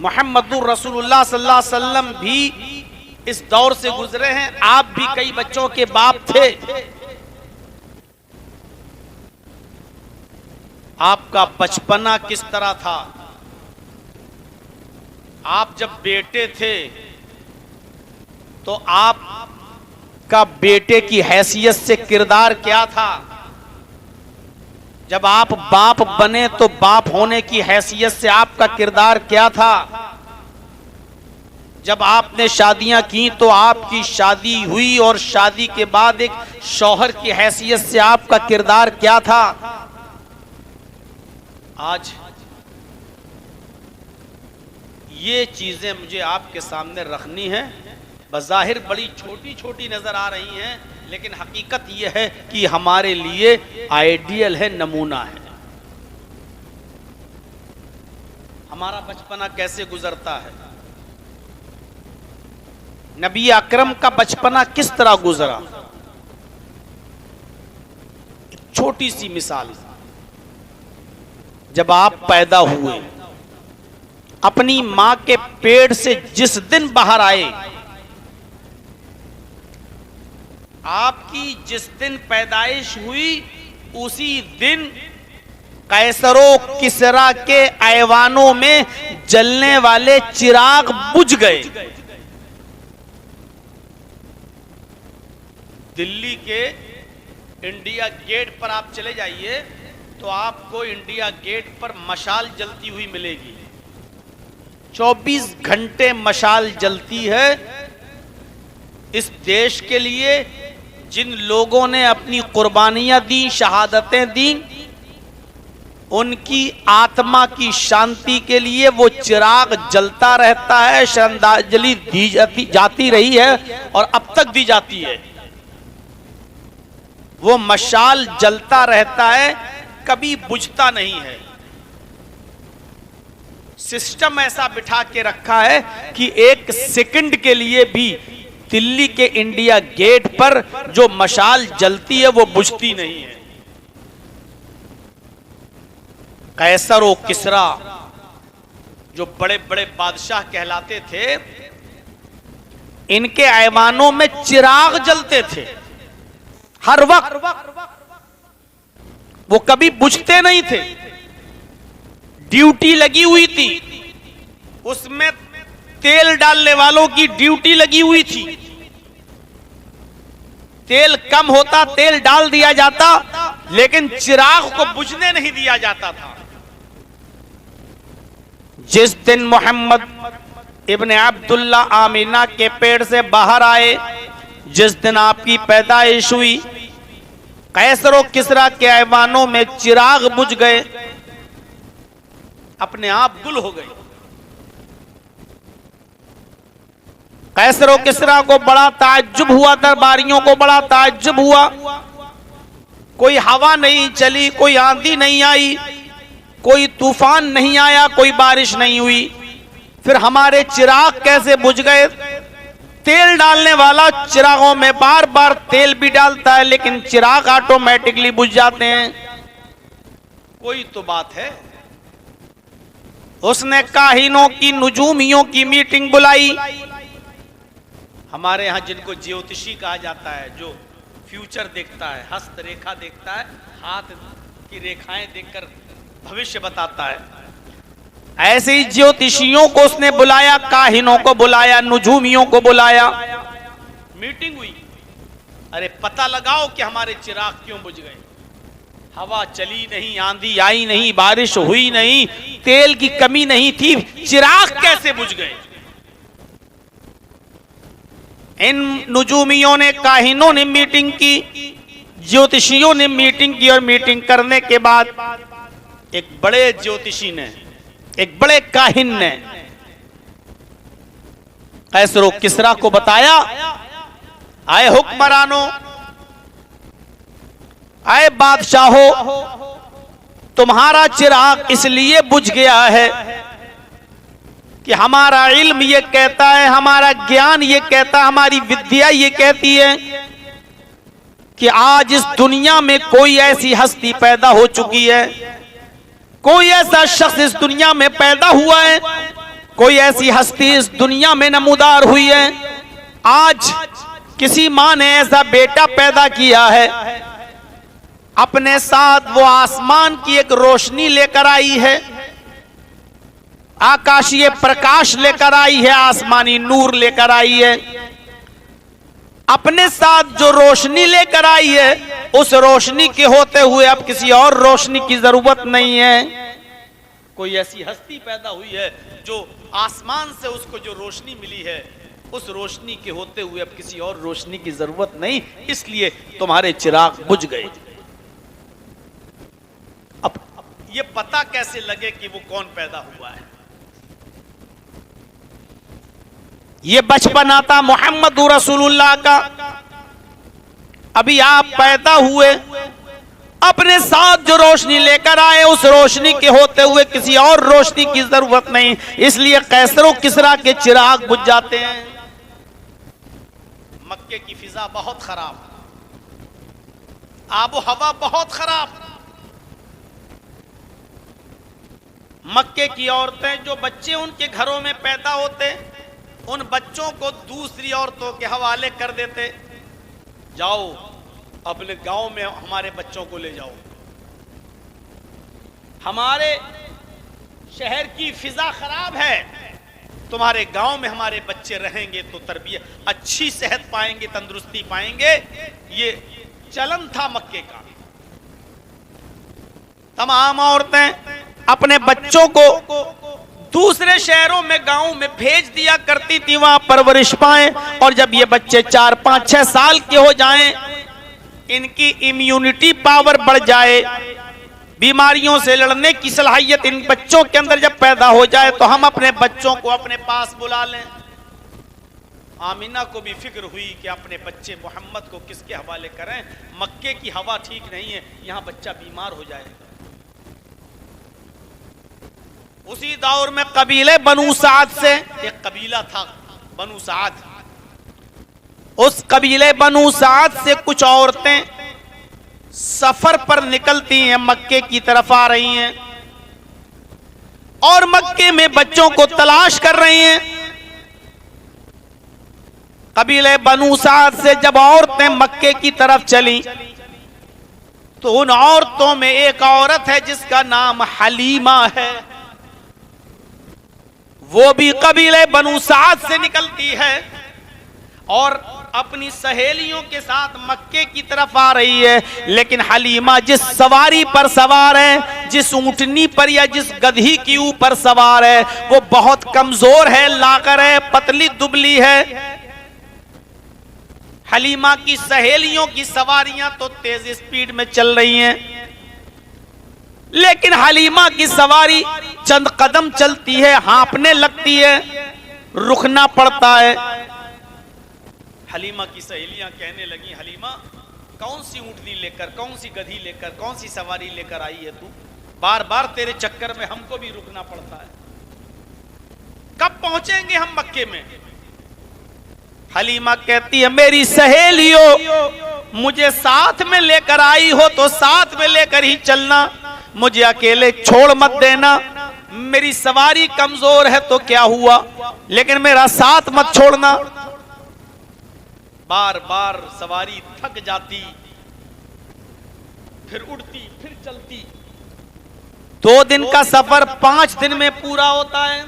मोहम्मद रसूलुल्लाह सल्लल्लाहु अलैहि वसल्लम भी इस दौर से गुजरे हैं। आप भी कई बच्चों के बाप थे। आपका बचपना किस तरह था? आप जब बेटे थे तो आपका बेटे की हैसियत से किरदार क्या था? जब आप बाप बने तो बाप होने की हैसियत से आपका किरदार क्या था? जब आपने शादियां की तो आपकी शादी हुई और शादी के बाद एक शौहर की हैसियत से आपका किरदार क्या था? आज ये चीजें मुझे आपके सामने रखनी है। बज़ाहिर बड़ी छोटी छोटी नजर आ रही हैं, लेकिन हकीकत यह है कि हमारे लिए आइडियल है, नमूना है। हमारा बचपना कैसे गुजरता है? नबी अकरम का बचपना किस तरह गुजरा? एक छोटी सी मिसाल। जब आप पैदा हुए, अपनी मां के पेट से जिस दिन बाहर आए, आपकी जिस दिन पैदाइश हुई उसी दिन कैसरो किसरा के ऐवानों में जलने वाले चिराग बुझ गए। दिल्ली के इंडिया गेट पर आप चले जाइए तो आपको इंडिया गेट पर मशाल जलती हुई मिलेगी। 24 घंटे मशाल जलती है। इस देश के लिए जिन लोगों ने अपनी कुर्बानियां दी, शहादतें दी, उनकी आत्मा की शांति के लिए वो चिराग जलता रहता है। श्रद्धांजलि दी जाती रही है और अब तक दी जाती है। वो मशाल जलता रहता है, कभी बुझता नहीं है। सिस्टम ऐसा बिठा के रखा है कि एक सेकंड के लिए भी दिल्ली के इंडिया गेट पर जो मशाल जलती है वो बुझती नहीं है। कैसर और किसरा जो बड़े बड़े बादशाह कहलाते थे, इनके ऐवानों में चिराग जलते थे हर वक्त। वो कभी बुझते नहीं थे। ड्यूटी लगी हुई थी, उसमें तेल डालने वालों की ड्यूटी लगी हुई थी। तेल कम होता, तेल डाल दिया जाता, लेकिन चिराग को बुझने नहीं दिया जाता था। जिस दिन मोहम्मद इब्ने अब्दुल्ला आमीना के पेट से बाहर आए, जिस दिन आपकी पैदाइश हुई, कैसर और किसरा के ऐवानों में चिराग बुझ गए, अपने आप गुल हो गए। कैसर और किसरा को बड़ा ताज्जुब हुआ, दरबारियों को बड़ा ताज्जुब हुआ। कोई हवा नहीं चली, कोई आंधी नहीं आई, कोई तूफान नहीं आया, कोई बारिश नहीं हुई, फिर हमारे चिराग कैसे बुझ गए? तेल डालने वाला चिरागों में बार बार तेल भी डालता है, लेकिन चिराग ऑटोमेटिकली बुझ जाते हैं। कोई तो बात है। उसने काहिनों की, नुजूमियों की मीटिंग बुलाई। हमारे यहां जिनको ज्योतिषी कहा जाता है, जो फ्यूचर देखता है, हस्त रेखा देखता है, हाथ की रेखाएं देखकर भविष्य बताता है, ऐसे ही ज्योतिषियों को उसने बुलाया, काहिनों को बुलाया, नुजूमियों को बुलाया। मीटिंग हुई। अरे पता लगाओ कि हमारे चिराग क्यों बुझ गए। हवा चली नहीं, आंधी आई नहीं, बारिश हुई नहीं, तेल की कमी नहीं थी, चिराग कैसे बुझ गए? इन नुजूमियों ने, काहिनों ने मीटिंग की, ज्योतिषियों ने मीटिंग की, और मीटिंग करने के बाद एक बड़े ज्योतिषी ने, एक बड़े काहिन ने कैसरो किसरा को बताया, आए हुक्मरानो, आए बादशाहो, तुम्हारा चिराग इसलिए बुझ गया है कि हमारा इल्म ये कहता है, हमारा ज्ञान ये कहता है, हमारी विद्या ये कहती है कि आज इस दुनिया में कोई ऐसी हस्ती पैदा हो चुकी है, कोई ऐसा शख्स इस दुनिया में पैदा हुआ है, कोई ऐसी हस्ती इस दुनिया में नमूदार हुई है। आज किसी मां ने ऐसा बेटा पैदा किया है, अपने साथ वो आसमान की एक रोशनी लेकर आई है, आकाशीय प्रकाश लेकर आई है, आसमानी नूर लेकर आई है। अपने साथ जो रोशनी लेकर आई है, उस रोशनी के होते हुए अब किसी और रोशनी की जरूरत नहीं है। कोई ऐसी हस्ती पैदा हुई है जो आसमान से उसको जो रोशनी मिली है, उस रोशनी के होते हुए अब किसी और रोशनी की जरूरत नहीं, इसलिए तुम्हारे चिराग बुझ गए। अब ये पता कैसे लगे कि वो कौन पैदा हुआ है? ये बचपन आता मोहम्मद रसूलुल्लाह का। अभी आप पैदा हुए, अपने साथ जो रोशनी लेकर आए, उस रोशनी के होते हुए किसी और रोशनी की जरूरत नहीं, इसलिए कैसरो किसरा के चिराग बुझ जाते हैं। मक्के की फिजा बहुत खराब, आबो हवा बहुत खराब। मक्के की औरतें, जो बच्चे उनके घरों में पैदा होते, उन बच्चों को दूसरी औरतों के हवाले कर देते, जाओ अपने गांव में हमारे बच्चों को ले जाओ, हमारे शहर की फिजा खराब है, तुम्हारे गांव में हमारे बच्चे रहेंगे तो तरबियत, अच्छी सेहत पाएंगे, तंदुरुस्ती पाएंगे। ये चलन था मक्के का। तमाम औरतें अपने बच्चों को दूसरे शहरों में, गांव में भेज दिया करती थी, वहां परवरिश पाएं, और जब ये बच्चे 4, 5, 6 साल के हो जाएं, इनकी इम्यूनिटी पावर बढ़ जाए, बीमारियों से लड़ने की सलाहियत इन बच्चों के अंदर जब पैदा हो जाए, तो हम अपने बच्चों को अपने पास बुला लें। आमिना को भी फिक्र हुई कि अपने बच्चे मोहम्मद को किसके हवाले करें, मक्के की हवा ठीक नहीं है, यहां बच्चा बीमार हो जाएगा। उसी दौर में कबीले बनु साद से, एक कबीला था बनु साद, उस कबीले बनु साद से कुछ औरतें सफर पर निकलती हैं, मक्के की तरफ आ रही हैं और मक्के में बच्चों को तलाश कर रही हैं। कबीले बनु साद से जब औरतें मक्के की तरफ चली, तो उन औरतों में एक औरत है जिसका नाम हलीमा है, वो भी कबीले बनु साद से निकलती है और अपनी सहेलियों के साथ मक्के की तरफ आ रही है। लेकिन हलीमा जिस सवारी पर सवार है, जिस ऊंटनी पर या जिस गधी की ऊपर सवार है, वो बहुत कमजोर है, लाकर है, पतली दुबली है। हलीमा की सहेलियों की सवारियां तो तेज स्पीड में चल रही हैं, लेकिन हलीमा की सवारी चंद कदम चलती है, हाँपने लगती है, रुकना पड़ता है। हलीमा की सहेलियां कहने लगी, हलीमा कौन सी ऊंटनी लेकर, कौन सी गधी लेकर, कौन सी सवारी लेकर आई है तू? बार बार तेरे चक्कर में हमको भी रुकना पड़ता है, कब पहुंचेंगे हम मक्के में? हलीमा कहती है, मेरी सहेलियों, मुझे साथ में लेकर आई हो तो साथ में लेकर ही चलना, मुझे अकेले छोड़ मत देना। मेरी सवारी कमजोर है तो क्या हुआ, लेकिन मेरा साथ मत छोड़ना। बार बार सवारी थक जाती, फिर उड़ती, फिर चलती। 2 दिन का सफर 5 दिन में पूरा होता है।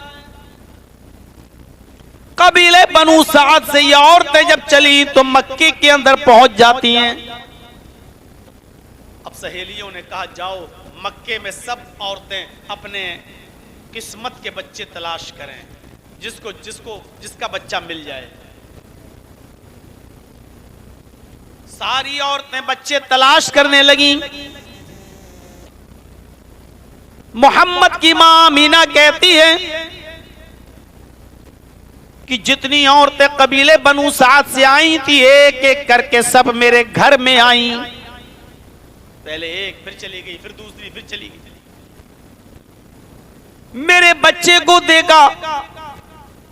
कबीले बनु साद से ये औरतें जब चली तो मक्के के अंदर पहुंच जाती हैं। अब सहेलियों ने कहा, जाओ मक्के में सब औरतें अपने किस्मत के बच्चे तलाश करें, जिसका बच्चा मिल जाए। सारी औरतें बच्चे तलाश करने लगी। मोहम्मद की मां आमीना कहती है कि जितनी औरतें कबीले बनु साद से आई थी, एक एक करके सब मेरे घर में आई। पहले एक, फिर चली गई, फिर दूसरी, फिर चली गई। मेरे बच्चे को देखा,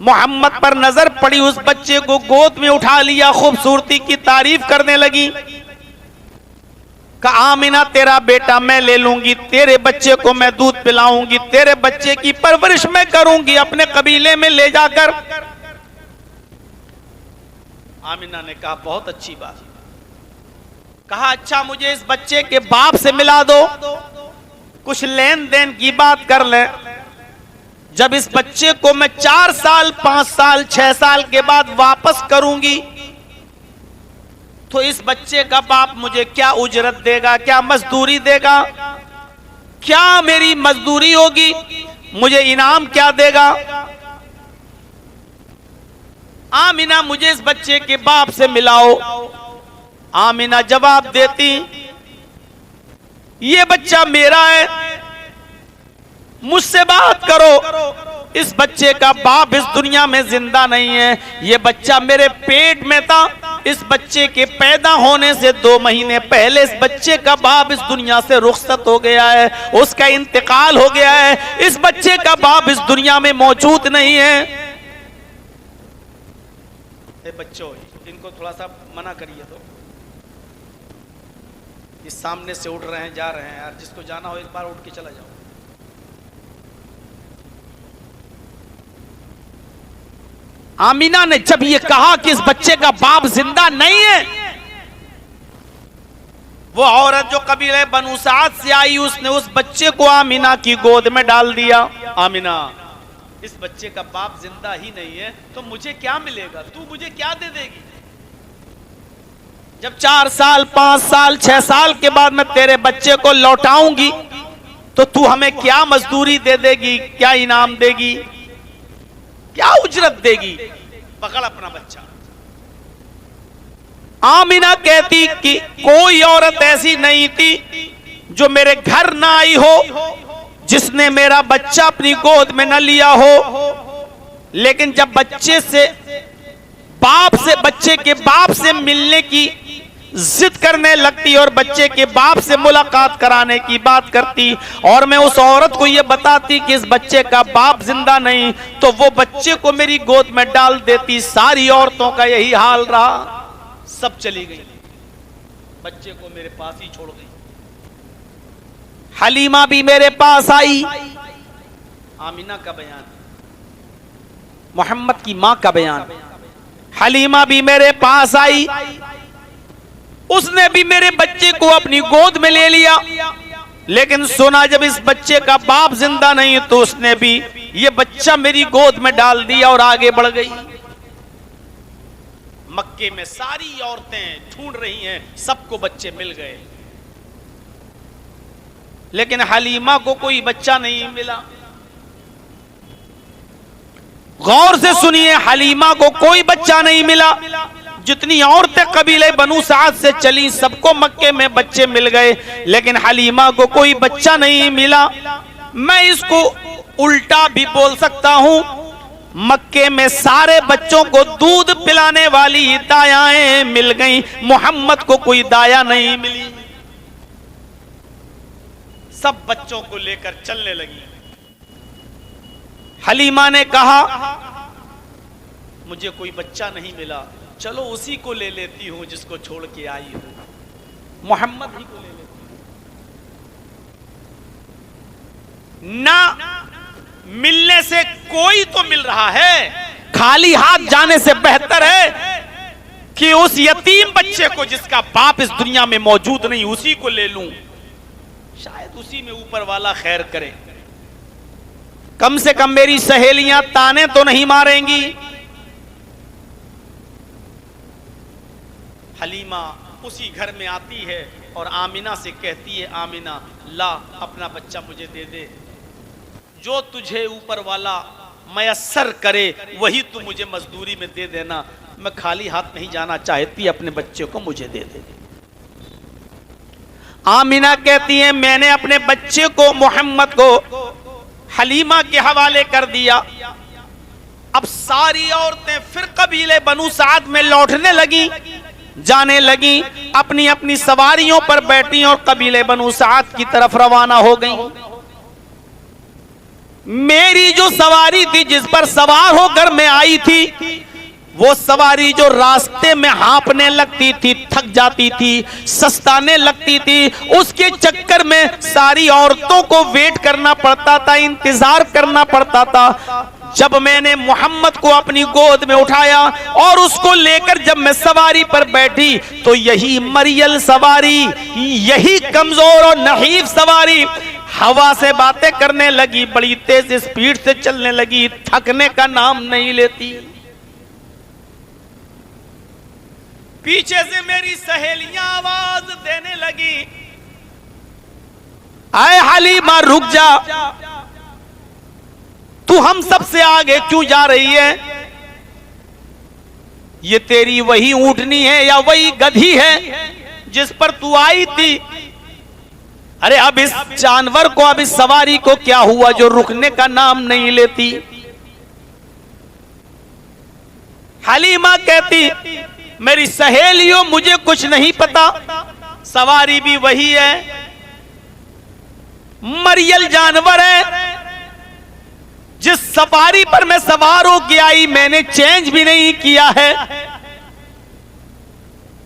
मोहम्मद पर नजर पड़ी, उस बच्चे को गोद में उठा लिया, खूबसूरती की तारीफ करने लगी। कहा आमीना तेरा बेटा मैं ले लूंगी, तेरे बच्चे को मैं दूध पिलाऊंगी, तेरे बच्चे की परवरिश मैं करूंगी अपने कबीले में ले जाकर। आमीना ने कहा बहुत अच्छी बात। कहा अच्छा मुझे इस बच्चे के बाप से मिला दो, कुछ लेन देन की बात कर ले। जब इस बच्चे को मैं 4 साल 5 साल 6 साल के बाद वापस करूंगी तो इस बच्चे का बाप मुझे क्या उजरत देगा, क्या मजदूरी देगा, क्या मेरी मजदूरी होगी, मुझे इनाम क्या देगा। आमीना मुझे इस बच्चे के बाप से मिलाओ। आमीना जवाब देती ये बच्चा मेरा है, मुझसे बात करो। इस बच्चे का बाप इस दुनिया में जिंदा नहीं है, ये बच्चा मेरे पेट में था। इस बच्चे के पैदा होने से 2 महीने पहले इस बच्चे का बाप इस दुनिया से रुखसत हो गया है, उसका इंतकाल हो गया है। इस बच्चे का बाप इस दुनिया में मौजूद नहीं है। बच्चों इनको थोड़ा सा मना करिए, तो इस सामने से उठ रहे हैं जा रहे हैं यार, जिसको जाना हो एक बार उठ के चला जाओ। आमीना ने जब ये कहा कि इस बच्चे का बाप जिंदा नहीं है, वो औरत जो कबीले बनु साद से आई उसने उस बच्चे को आमीना की गोद में डाल दिया। आमीना इस बच्चे का बाप जिंदा ही नहीं है तो मुझे क्या मिलेगा, तू मुझे क्या दे देगी। जब 4 साल 5 साल 6 साल के बाद मैं तेरे बच्चे को लौटाऊंगी तो तू हमें क्या मजदूरी दे देगी, क्या इनाम देगी, क्या उजरत देगी। पकड़ अपना बच्चा। आमीना कहती कि कोई औरत ऐसी नहीं थी जो मेरे घर ना आई हो, जिसने मेरा बच्चा अपनी गोद में न लिया हो। लेकिन जब बच्चे के बाप से मिलने की जिद करने लगती और बच्चे के बाप से मुलाकात कराने की बात करती और मैं उस औरत को यह बताती कि इस बच्चे का बाप जिंदा नहीं, तो वो बच्चे को मेरी गोद में डाल देती। सारी औरतों का यही हाल रहा, सब चली गई, बच्चे को मेरे पास ही छोड़ गई। हलीमा भी मेरे पास आई। आमीना का बयान, मोहम्मद की मां का बयान। हलीमा भी मेरे पास आई, उसने भी मेरे बच्चे को अपनी गोद में ले लिया। लेकिन सुना जब इस बच्चे का बाप जिंदा नहीं तो उसने भी ये बच्चा मेरी गोद में डाल दिया और आगे बढ़ गई। मक्के में सारी औरतें ढूंढ रही हैं, सबको बच्चे मिल गए, लेकिन हलीमा को कोई बच्चा नहीं मिला। गौर से सुनिए, हलीमा को कोई बच्चा नहीं मिला। जितनी औरतें कबीले बनु साद से चली सबको मक्के में बच्चे मिल गए, लेकिन हलीमा को कोई बच्चा नहीं मिला। मैं इसको उल्टा भी बोल सकता हूं, मक्के में सारे बच्चों को दूध पिलाने वाली दायाएं मिल गईं, मोहम्मद को कोई दाया नहीं मिली। सब बच्चों को लेकर चलने लगी। हलीमा ने कहा मुझे कोई बच्चा नहीं मिला, चलो उसी को ले लेती हूं जिसको छोड़ के आई हूं, मोहम्मद ही को ले लेती हूं। ना मिलने से कोई तो मिल रहा है, खाली हाथ जाने से बेहतर है कि उस यतीम बच्चे को जिसका बाप इस दुनिया में मौजूद नहीं उसी को ले लूं, शायद उसी में ऊपर वाला खैर करे। कम से कम मेरी सहेलियां ताने तो नहीं मारेंगी। हलीमा उसी घर में आती है और आमीना से कहती है, आमीना ला अपना बच्चा मुझे दे दे, जो तुझे ऊपर वाला मयस्सर करे वही तू मुझे मजदूरी में दे देना। मैं खाली हाथ नहीं जाना चाहती, अपने बच्चे को मुझे दे दे। आमिना कहती है मैंने अपने बच्चे को मोहम्मद को हलीमा के हवाले कर दिया। अब सारी औरतें फिर कबीले बनु साद में लौटने लगी, जाने लगी, अपनी अपनी सवारियों पर बैठी और कबीले बनु साद की तरफ रवाना हो गई। मेरी जो सवारी थी, जिस पर सवार होकर मैं आई थी, वो सवारी जो रास्ते में हाँपने लगती थी, थक जाती थी, सस्ताने लगती थी, उसके चक्कर में सारी औरतों को वेट करना पड़ता था, इंतजार करना पड़ता था। जब मैंने मोहम्मद को अपनी गोद में उठाया और उसको लेकर जब मैं सवारी पर बैठी, तो यही मरियल सवारी, यही कमजोर और नहीफ सवारी हवा से बातें करने लगी, बड़ी तेज स्पीड से चलने लगी, थकने का नाम नहीं लेती। पीछे से मेरी सहेलियां आवाज देने लगी, आए हलीमा रुक जा, तू हम सबसे आगे क्यों जा रही है? ये तेरी वही ऊंटनी है या वही गधी है जिस पर तू आई थी? अरे अब इस जानवर को, अब इस सवारी को क्या हुआ जो रुकने का नाम नहीं लेती? हलीमा कहती मेरी सहेलियों मुझे कुछ नहीं पता, सवारी भी वही है, मरियल जानवर है, जिस सवारी पर मैं सवार होकर आई मैंने चेंज भी नहीं किया है।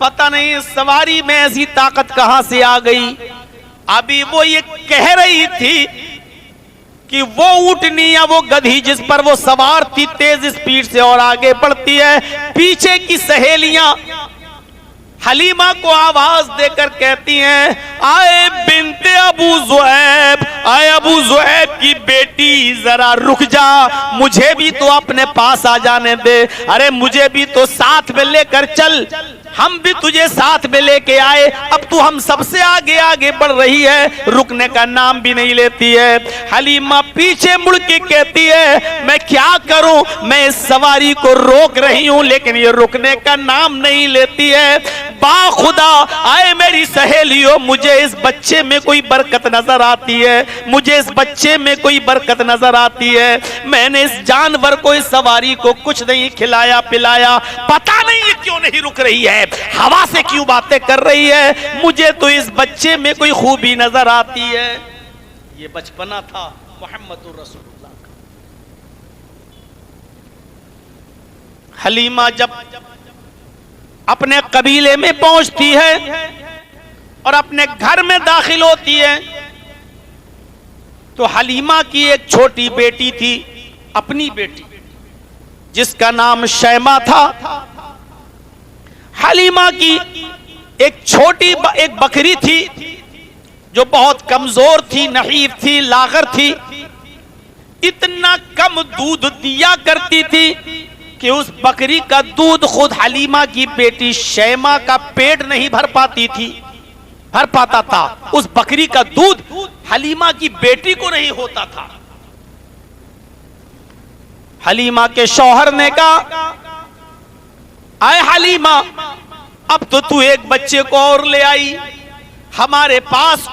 पता नहीं इस सवारी में ऐसी ताकत कहां से आ गई। अभी वो ये कह रही थी कि वो ऊंटनी या वो गधी जिस पर वो सवार थी तेज स्पीड से और आगे बढ़ती है, पीछे की सहेलियां हलीमा को आवाज देकर कहती हैं, आए बिनते अबू ज़ुऐब, आए अबू ज़ुऐब की बेटी जरा रुक जा, मुझे भी तो अपने पास आ जाने दे, अरे मुझे भी तो साथ में लेकर चल, हम भी तुझे साथ में लेके आए, अब तू हम सबसे आगे आगे बढ़ रही है, रुकने का नाम भी नहीं लेती है। हलीमा पीछे मुड़ के कहती है मैं क्या करूं, मैं इस सवारी को रोक रही हूं लेकिन ये रुकने का नाम नहीं लेती है। बाखुदा आए मेरी सहेलियों, मुझे इस बच्चे में कोई बरकत नजर आती है, मुझे इस बच्चे में कोई बरकत नजर आती है। मैंने इस जानवर को, इस सवारी को कुछ नहीं खिलाया पिलाया, पता नहीं ये क्यों नहीं रुक रही है, हवा से क्यों बातें कर रही है, मुझे तो इस बच्चे में कोई खूबी नजर आती है। ये बचपना था मुहम्मदुर रसूलुल्लाह का। हलीमा जब अपने कबीले में पहुंचती है और अपने घर में दाखिल होती है, तो हलीमा की एक छोटी बेटी थी, अपनी बेटी, जिसका नाम शैमा था। हलीमा की एक छोटी एक बकरी थी जो बहुत कमजोर थी, नहीफ थी, लागर थी, इतना कम दूध दिया करती थी कि उस बकरी का दूध खुद हलीमा की बेटी शैमा का पेट नहीं भर पाता था। उस बकरी का दूध हलीमा की बेटी को नहीं होता था। हलीमा के शौहर ने कहा, आए हलीमा, अब तो तू एक बच्चे को और ले आई, हमारे पास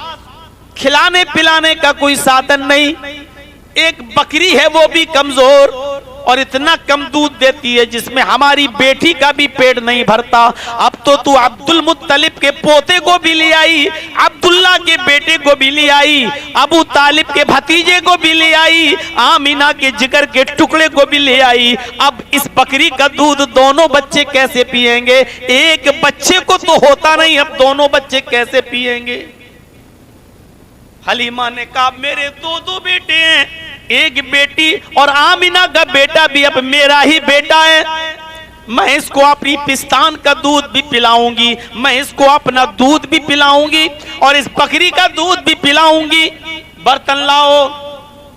खिलाने पिलाने का कोई साधन नहीं, एक बकरी है वो भी कमजोर और इतना कम दूध देती है जिसमें हमारी बेटी का भी पेट नहीं भरता। अब तो तू अब्दुल मुत्तलिब के पोते को भी ले आई, अब्दुल्ला के बेटे को भी ले आई, अबू तालिब के भतीजे को भी ले आई, आमीना के जिगर के टुकड़े को भी ले आई। अब इस बकरी का दूध दोनों बच्चे कैसे पिएंगे? एक बच्चे को तो होता नहीं, अब दोनों बच्चे कैसे पिएंगे? हलीमा ने कहा, मेरे दो बेटे हैं, एक बेटी और आमीना का बेटा भी अब मेरा ही बेटा है, मैं इसको अपनी पिस्तान का दूध भी पिलाऊंगी, मैं इसको अपना दूध भी पिलाऊंगी और इस बकरी का दूध भी पिलाऊंगी। बर्तन लाओ।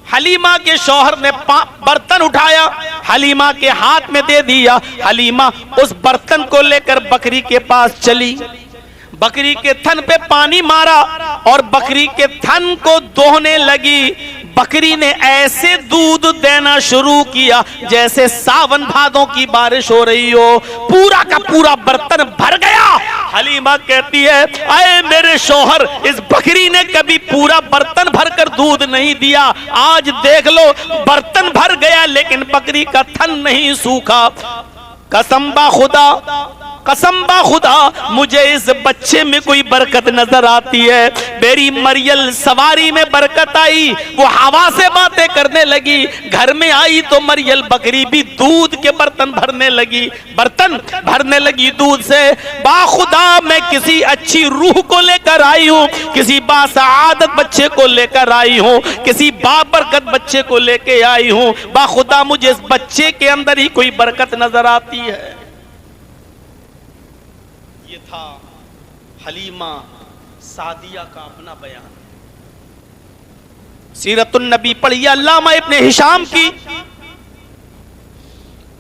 हलीमा के शौहर ने बर्तन उठाया, हलीमा के हाथ में दे दिया। हलीमा उस बर्तन को लेकर बकरी के पास चली, बकरी के थन पे पानी मारा और बकरी के थन को दोहने लगी। बकरी ने ऐसे दूध देना शुरू किया जैसे सावन भादों की बारिश हो रही हो, पूरा का पूरा बर्तन भर गया। हलीमा कहती है, अरे मेरे शौहर, इस बकरी ने कभी पूरा बर्तन भरकर दूध नहीं दिया, आज देख लो बर्तन भर गया लेकिन बकरी का थन नहीं सूखा। कसम बा खुदा, कसम बा खुदा, मुझे इस बच्चे में कोई बरकत नजर आती है। मेरी मरियल सवारी में बरकत आई, वो हवा से बातें करने लगी। घर में आई तो मरियल बकरी भी दूध के बर्तन भरने लगी, बर्तन भरने लगी दूध से। बा खुदा, मैं किसी अच्छी रूह को लेकर आई हूँ, किसी बासआदत बच्चे को लेकर आई हूँ, किसी बाबरकत बच्चे को लेके आई हूँ। बा खुदा, मुझे इस बच्चे के अंदर ही कोई बरकत नजर आती है। ये था हलीमा सादिया का अपना बयान। सीरतुन नबी पढ़िए अल्लामा इब्ने हिशाम की।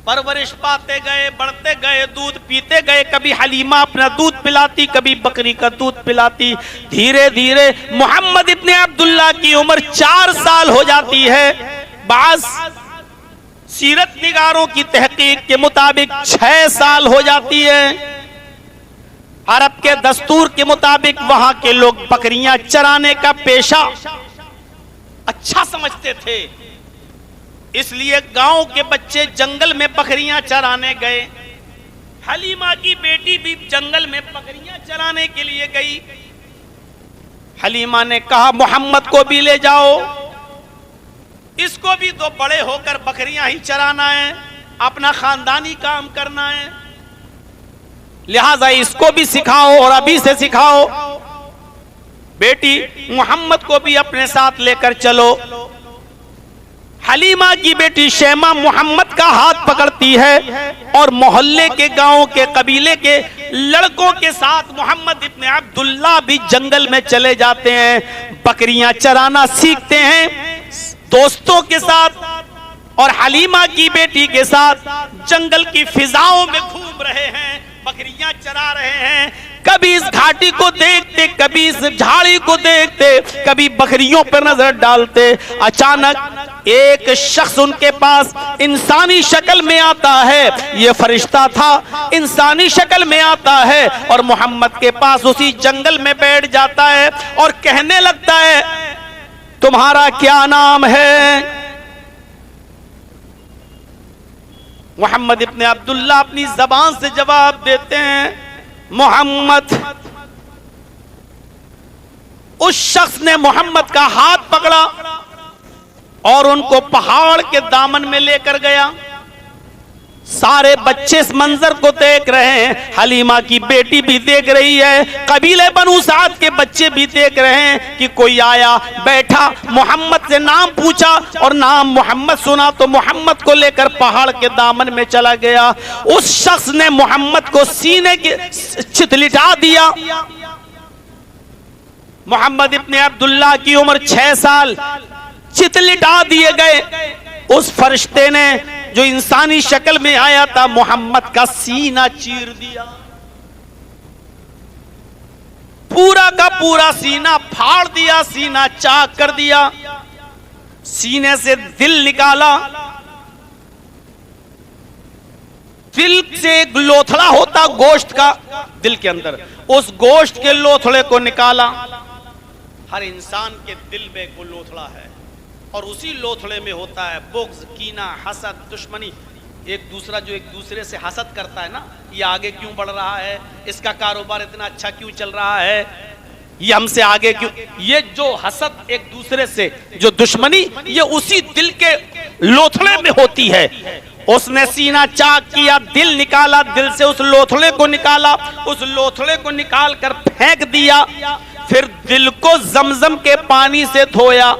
परवरिश पाते गए, बढ़ते गए, दूध पीते गए। कभी हलीमा अपना दूध पिलाती, कभी बकरी का दूध पिलाती। धीरे धीरे मोहम्मद इब्ने अब्दुल्ला की उम्र 4 साल हो जाती है। बाज सीरत निगारों की तहकीक के मुताबिक 6 साल हो जाती है। अरब के दस्तूर के मुताबिक वहां के लोग बकरियां चराने का पेशा अच्छा समझते थे, इसलिए गांव के बच्चे जंगल में बकरियां चराने गए। हलीमा की बेटी भी जंगल में बकरियां चराने के लिए गई। हलीमा ने कहा, मोहम्मद को भी ले जाओ, इसको भी तो बड़े होकर बकरियां ही चराना है, अपना खानदानी काम करना है, लिहाजा इसको भी सिखाओ और अभी से सिखाओ। बेटी मोहम्मद को भी अपने साथ लेकर चलो। हलीमा की बेटी शैमा मोहम्मद का हाथ पकड़ती है और मोहल्ले के, गांव के, कबीले के लड़कों के साथ मोहम्मद इब्ने अब्दुल्ला भी जंगल में चले जाते हैं, बकरियां चराना सीखते हैं दोस्तों के साथ। और हलीमा की बेटी के साथ जंगल की फिजाओं में घूम रहे हैं, बकरियां चरा रहे हैं। कभी इस घाटी को देखते, कभी इस झाड़ी को देखते, कभी बकरियों पर नजर डालते। अचानक एक शख्स उनके पास इंसानी शक्ल में आता है। ये फरिश्ता था, इंसानी शक्ल में आता है और मोहम्मद के पास उसी जंगल में बैठ जाता है और कहने लगता है, तुम्हारा क्या नाम है? मोहम्मद इब्ने अब्दुल्ला अपनी जबान से जवाब देते हैं, मोहम्मद। उस शख्स ने मोहम्मद का हाथ पकड़ा और उनको पहाड़ के दामन में लेकर गया। सारे बच्चे इस मंजर को देख रहे हैं, हलीमा की बेटी भी देख रही है, कबीले बनु साद के बच्चे भी देख रहे हैं कि कोई आया, बैठा, मोहम्मद से नाम पूछा और नाम मोहम्मद सुना तो मोहम्मद को लेकर पहाड़ के दामन में चला गया। उस शख्स ने मोहम्मद को सीने के चितलिटा दिया। मोहम्मद इब्ने अब्दुल्ला की उम्र 6 साल, चितलिटा दिए गए। उस फरिश्ते ने जो इंसानी शक्ल में आया था, मोहम्मद का सीना चीर दिया, पूरा का पूरा सीना फाड़ दिया, सीना चाक कर दिया। सीने से दिल निकाला। दिल से एक लोथड़ा होता गोश्त का, दिल के अंदर उस गोश्त के लोथड़े को निकाला। हर इंसान के दिल में एक लोथड़ा है और उसी लोथड़े में होता है बुग़्ज़, कीना, हसद, दुश्मनी। एक दूसरा जो एक दूसरे से हसद करता है ना, ये आगे क्यों बढ़ रहा है, इसका कारोबार इतना अच्छा क्यों चल रहा है, ये हमसे आगे क्यों, ये जो हसद एक दूसरे से, जो दुश्मनी, ये उसी दिल के लोथड़े में होती है। उसने सीना चाक किया, दिल निकाला, दिल से उस लोथड़े को निकाला, उस लोथड़े को निकाल कर फेंक दिया। फिर दिल को जमजम के पानी से धोया,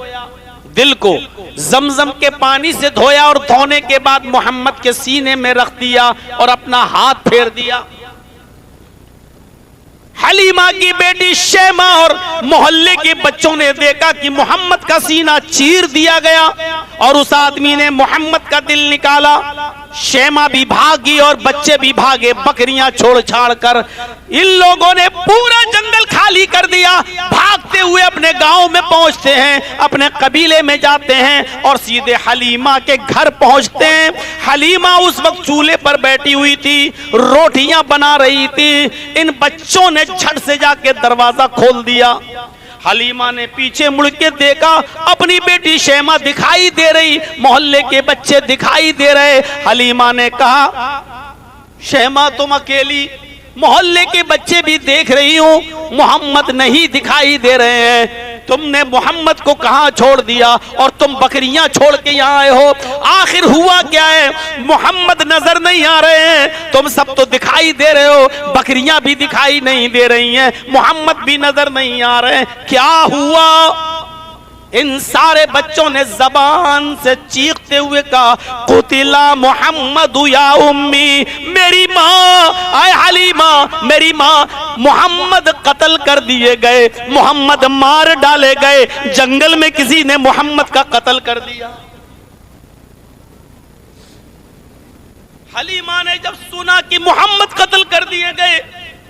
दिल को जमजम के पानी से धोया और धोने के बाद मोहम्मद के सीने में रख दिया और अपना हाथ फेर दिया। हलीमा की बेटी शैमा और मोहल्ले के बच्चों ने देखा कि मोहम्मद का सीना चीर दिया गया और उस आदमी ने मोहम्मद का दिल निकाला। शैमा भी भागी और बच्चे भी भागे, बकरियां छोड़ छाड़ कर। इन लोगों ने पूरा जंगल खा खाली कर दिया, भागते हुए अपने गांव में पहुंचते हैं, अपने कबीले में जाते हैं और सीधे हलीमा के घर पहुंचते हैं। हलीमा उस वक्त चूल्हे पर बैठी हुई थी, रोटियां बना रही थी। इन बच्चों ने झट से जाके दरवाजा खोल दिया। हलीमा ने पीछे मुड़ के देखा, अपनी बेटी शैमा दिखाई दे रही, मोहल्ले के बच्चे दिखाई दे रहे। हलीमा ने कहा, शैमा तुम अकेली, मोहल्ले के बच्चे भी देख रही हूं, मोहम्मद नहीं दिखाई दे रहे हैं। तुमने मोहम्मद को कहां छोड़ दिया और तुम बकरियां छोड़ के यहां आए हो? आखिर हुआ क्या है? मोहम्मद नजर नहीं आ रहे हैं, तुम सब तो दिखाई दे रहे हो, बकरियां भी दिखाई नहीं दे रही हैं, मोहम्मद भी नजर नहीं आ रहे हैं, क्या हुआ? इन सारे बच्चों ने जबान से चीखते हुए कहा, कुतिला मोहम्मद या उम्मी, मेरी माँ, आए हलीमा, मेरी माँ, मोहम्मद कत्ल कर दिए गए, मोहम्मद मार डाले गए, जंगल में किसी ने मोहम्मद का कत्ल कर दिया। हलीमा ने जब सुना कि मोहम्मद कत्ल कर दिए गए,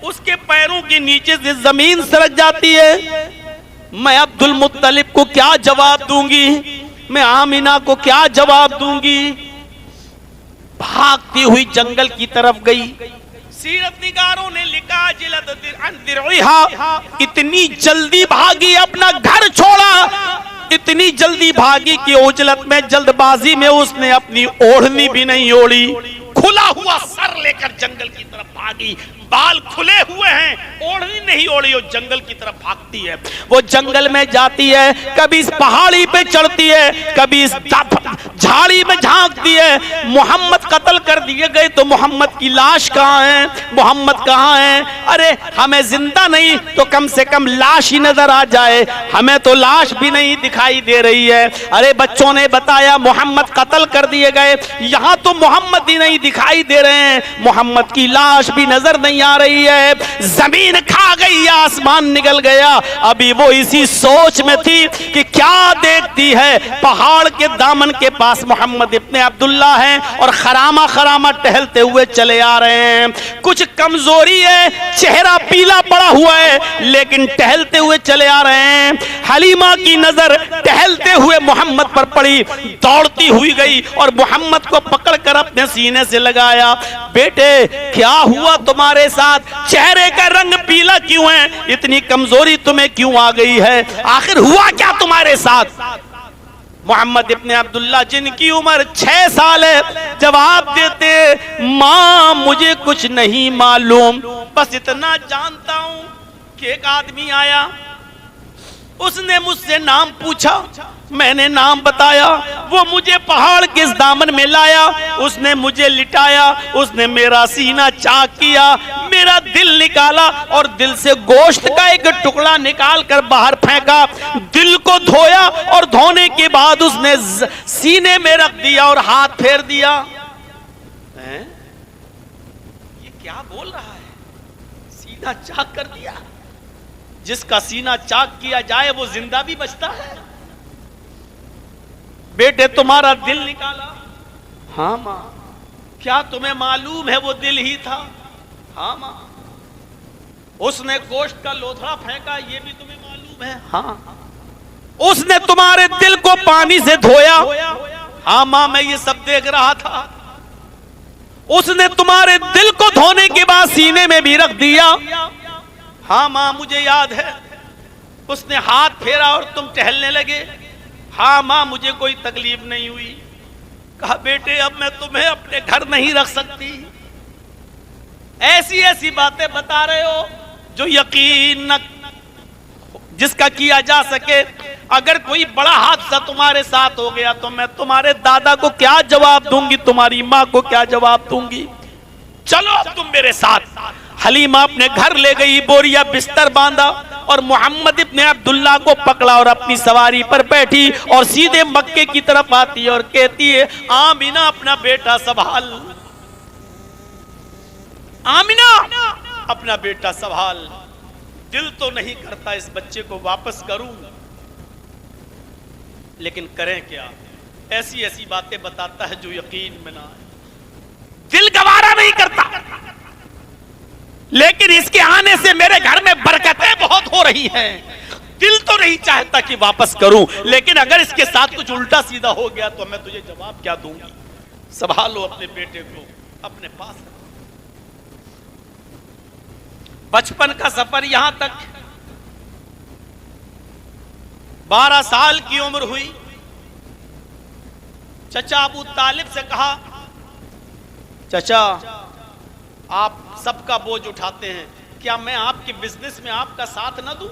उसके पैरों के नीचे से जमीन सरक जाती है। मैं अब्दुल मुत्तलिब को क्या जवाब दूंगी, मैं आमिना को क्या जवाब दूंगी? भागती हुई जंगल की तरफ गई। सीरतनिगारों ने लिखा, इतनी जल्दी भागी, अपना घर छोड़ा, इतनी जल्दी भागी कि उजलत में, जल्दबाजी में उसने अपनी ओढ़नी भी नहीं ओढ़ी, खुला हुआ सर लेकर जंगल की तरफ भागी। बाल खुले हुए हैं, ओढ़नी नहीं ओढ़ी, वो जंगल की तरफ भागती है। वो जंगल में जाती है, कभी इस पहाड़ी पे चढ़ती है, कभी इस झाड़ी में झांकती है। मोहम्मद कत्ल कर दिए गए तो मोहम्मद की लाश कहाँ है? मोहम्मद कहाँ है? अरे हमें जिंदा नहीं तो कम से कम लाश ही नजर आ जाए, हमें तो लाश भी नहीं दिखाई दे रही है। अरे बच्चों ने बताया मोहम्मद कत्ल कर दिए गए, यहाँ तो मोहम्मद ही नहीं दिखाई दे रहे हैं, मोहम्मद की लाश भी नजर नहीं आ रही है। जमीन खा गई, आसमान निकल गया। अभी वो इसी सोच में थी कि क्या देखती है, पहाड़ के दामन के पास मोहम्मद इब्ने अब्दुल्ला हैं और खरामा खरामा टहलते हुए चले आ रहे हैं। कुछ कमजोरी है, चेहरा पीला पड़ा हुआ है, लेकिन टहलते हुए चले आ रहे हैं। हलीमा की नजर टहलते हुए मोहम्मद पर पड़ी, दौड़ती हुई गई और मोहम्मद को पकड़कर अपने सीने से लगाया। बेटे क्या हुआ तुम्हारे साथ? चेहरे का रंग पीला क्यों है? इतनी कमजोरी तुम्हें क्यों आ गई है? आखिर हुआ क्या तुम्हारे साथ? मोहम्मद इब्ने अब्दुल्ला, जिनकी उम्र 6 साल है, जवाब देते, मां मुझे कुछ नहीं मालूम, बस इतना जानता हूं कि एक आदमी आया, उसने मुझसे नाम पूछा, मैंने नाम बताया, वो मुझे पहाड़ के इस दामन में लाया, उसने मुझे लिटाया, उसने मेरा सीना चाक किया, मेरा दिल निकाला और दिल से गोश्त का एक टुकड़ा निकाल कर बाहर फेंका, दिल को धोया और धोने के बाद उसने सीने में रख दिया और हाथ फेर दिया। ये क्या बोल रहा है? सीना चाक कर दिया? जिसका सीना चाक किया जाए वो जिंदा भी बचता है। बेटे तुम्हारा दिल निकाला? हाँ मां। क्या तुम्हें मालूम है वो दिल ही था? हाँ मां। उसने गोश्त का लोथड़ा फेंका, ये भी तुम्हें मालूम है? हाँ। उसने तुम्हारे दिल को पानी से धोया? हाँ मां, मैं ये सब देख रहा था। उसने तुम्हारे दिल को धोने के बाद सीने में भी रख दिया? हाँ मां, मुझे याद है। उसने हाथ फेरा और तुम टहलने लगे? हाँ मां, मुझे कोई तकलीफ नहीं हुई। कहा बेटे अब मैं तुम्हें अपने घर नहीं रख सकती। ऐसी ऐसी बातें बता रहे हो जो यकीन न जिसका किया जा सके। अगर कोई बड़ा हादसा तुम्हारे साथ हो गया तो मैं तुम्हारे दादा को क्या जवाब दूंगी, तुम्हारी माँ को क्या जवाब दूंगी? चलो अब तुम मेरे साथ। हलीमा अपने घर ले गई, बोरिया बिस्तर बांधा और मोहम्मद इब्ने अब्दुल्ला को पकड़ा और अपनी सवारी पर बैठी और सीधे मक्के की तरफ आती है और कहती है, आमिना अपना बेटा संभाल, आमिना अपना बेटा संभाल। दिल तो नहीं करता इस बच्चे को वापस करूं, लेकिन करें क्या? ऐसी ऐसी बातें बताता है जो यकीन में ना आए। दिल गवारा नहीं करता, लेकिन इसके आने से मेरे घर में बरकतें बहुत हो रही हैं, दिल तो नहीं चाहता कि वापस करूं, लेकिन अगर इसके साथ कुछ उल्टा सीधा हो गया तो मैं तुझे जवाब क्या दूंगी। संभालो अपने बेटे को अपने पास। बचपन का सफर यहां तक, 12 साल की उम्र हुई। चचा अबू तालिब से कहा, चचा आप सबका बोझ उठाते हैं, क्या मैं आपके बिजनेस में आपका साथ न दूं?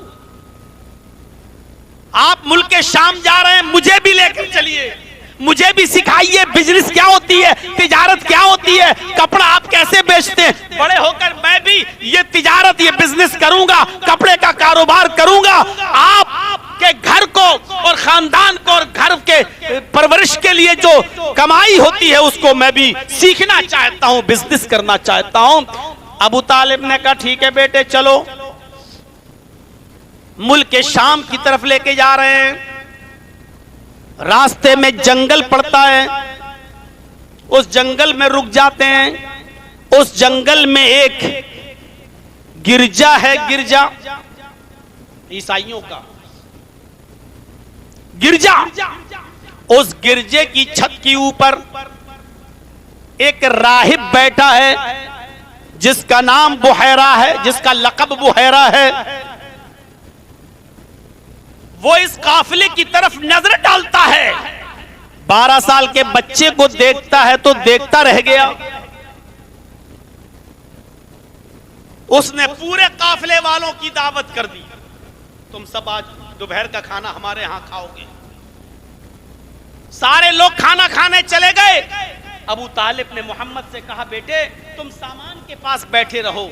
आप मुल्क शाम जा रहे हैं, मुझे भी लेकर चलिए, मुझे भी सिखाइए बिजनेस क्या होती है, तिजारत क्या होती है, कपड़ा आप कैसे बेचते हैं। बड़े होकर मैं भी ये तिजारत, ये बिजनेस करूंगा, कपड़े का कारोबार करूंगा। आपके घर को और खानदान को और घर के परवरिश के लिए जो कमाई होती है उसको मैं भी सीखना चाहता हूं, बिजनेस करना चाहता हूं। अबू तालिब ने कहा ठीक है बेटे चलो। मुल्क शाम की तरफ लेके जा रहे हैं। रास्ते में जंगल पड़ता है, उस जंगल में रुक जाते हैं। उस जंगल में एक गिरजा है, गिरजा ईसाइयों का गिरजा। उस गिरजे की छत के ऊपर एक राहिब बैठा है जिसका नाम बुहैरा है, जिसका लक़ब बुहैरा है। वो इस काफिले की तरफ नजर डालता है, 12 साल के बच्चे को देखता है तो देखता रह गया। उसने पूरे काफिले वालों की दावत कर दी, तुम सब आज दोपहर का खाना हमारे यहां खाओगे। सारे लोग खाना खाने चले गए। अबू तालिब ने मोहम्मद से कहा बेटे तुम सामान के पास बैठे रहो,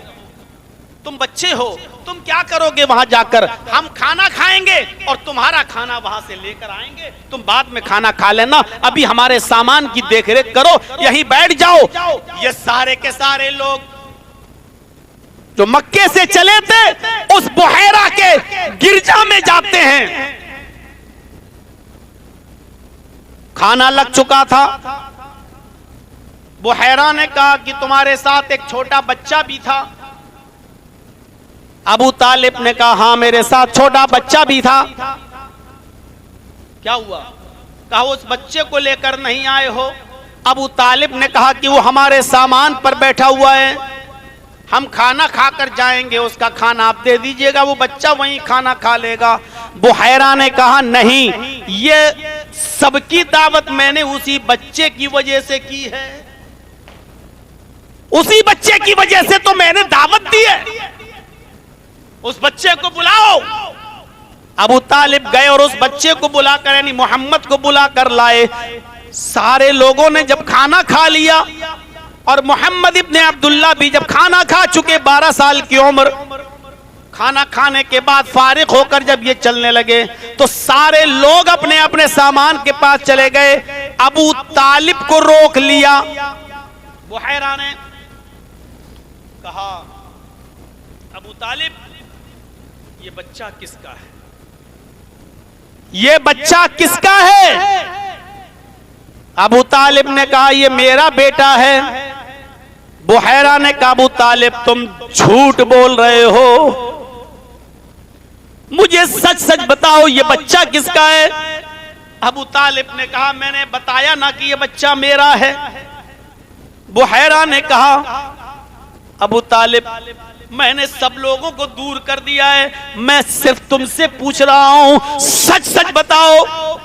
तुम बच्चे हो, तुम क्या करोगे वहां जाकर? हम खाना खाएंगे और तुम्हारा खाना वहां से लेकर आएंगे, तुम बाद में खाना खा लेना, अभी हमारे सामान की देखरेख करो, यहीं बैठ जाओ। ये सारे के सारे लोग जो मक्के से चले थे उस बुहैरा के गिरजा में जाते हैं। खाना लग चुका था। बुहैरा ने कहा कि तुम्हारे साथ एक छोटा बच्चा भी था। अबू तालिब ने कहा हां मेरे साथ छोटा बच्चा भी था। क्या हुआ? कहा उस बच्चे को लेकर नहीं आए हो? अबू तालिब ने कहा कि वो हमारे सामान पर बैठा हुआ है, हम खाना खाकर जाएंगे, उसका खाना आप दे दीजिएगा, वो बच्चा वहीं खाना खा लेगा। बुहैरा ने कहा नहीं, ये सबकी दावत मैंने उसी बच्चे की वजह से की है, उसी बच्चे की वजह से तो मैंने दावत दी है, उस बच्चे को बुलाओ। अबू तालिब गए और उस बच्चे को बुलाकर यानी मोहम्मद को बुलाकर लाए। सारे लोगों ने जब खाना खा लिया और मोहम्मद इब्ने अब्दुल्ला भी जब खाना खा चुके, 12 साल की उम्र, खाना खाने के बाद फारिग होकर जब ये चलने लगे तो सारे लोग अपने अपने सामान के पास चले गए। अबू तालिब को रोक लिया। बुहैरा ने कहा अबू तालिब ये बच्चा किसका है? ये बच्चा किसका है? अबू तालिब ने कहा ये मेरा बेटा है। बुहैरा ने कहा अबू तालिब तुम झूठ बोल रहे हो, मुझे सच सच बताओ ये बच्चा किसका है? अबू तालिब ने कहा मैंने बताया ना कि ये बच्चा मेरा है। बुहैरा ने कहा अबू तालिब मैंने सब लोगों को दूर कर दिया है, मैं सिर्फ तुमसे पूछ रहा हूं, सच सच बताओ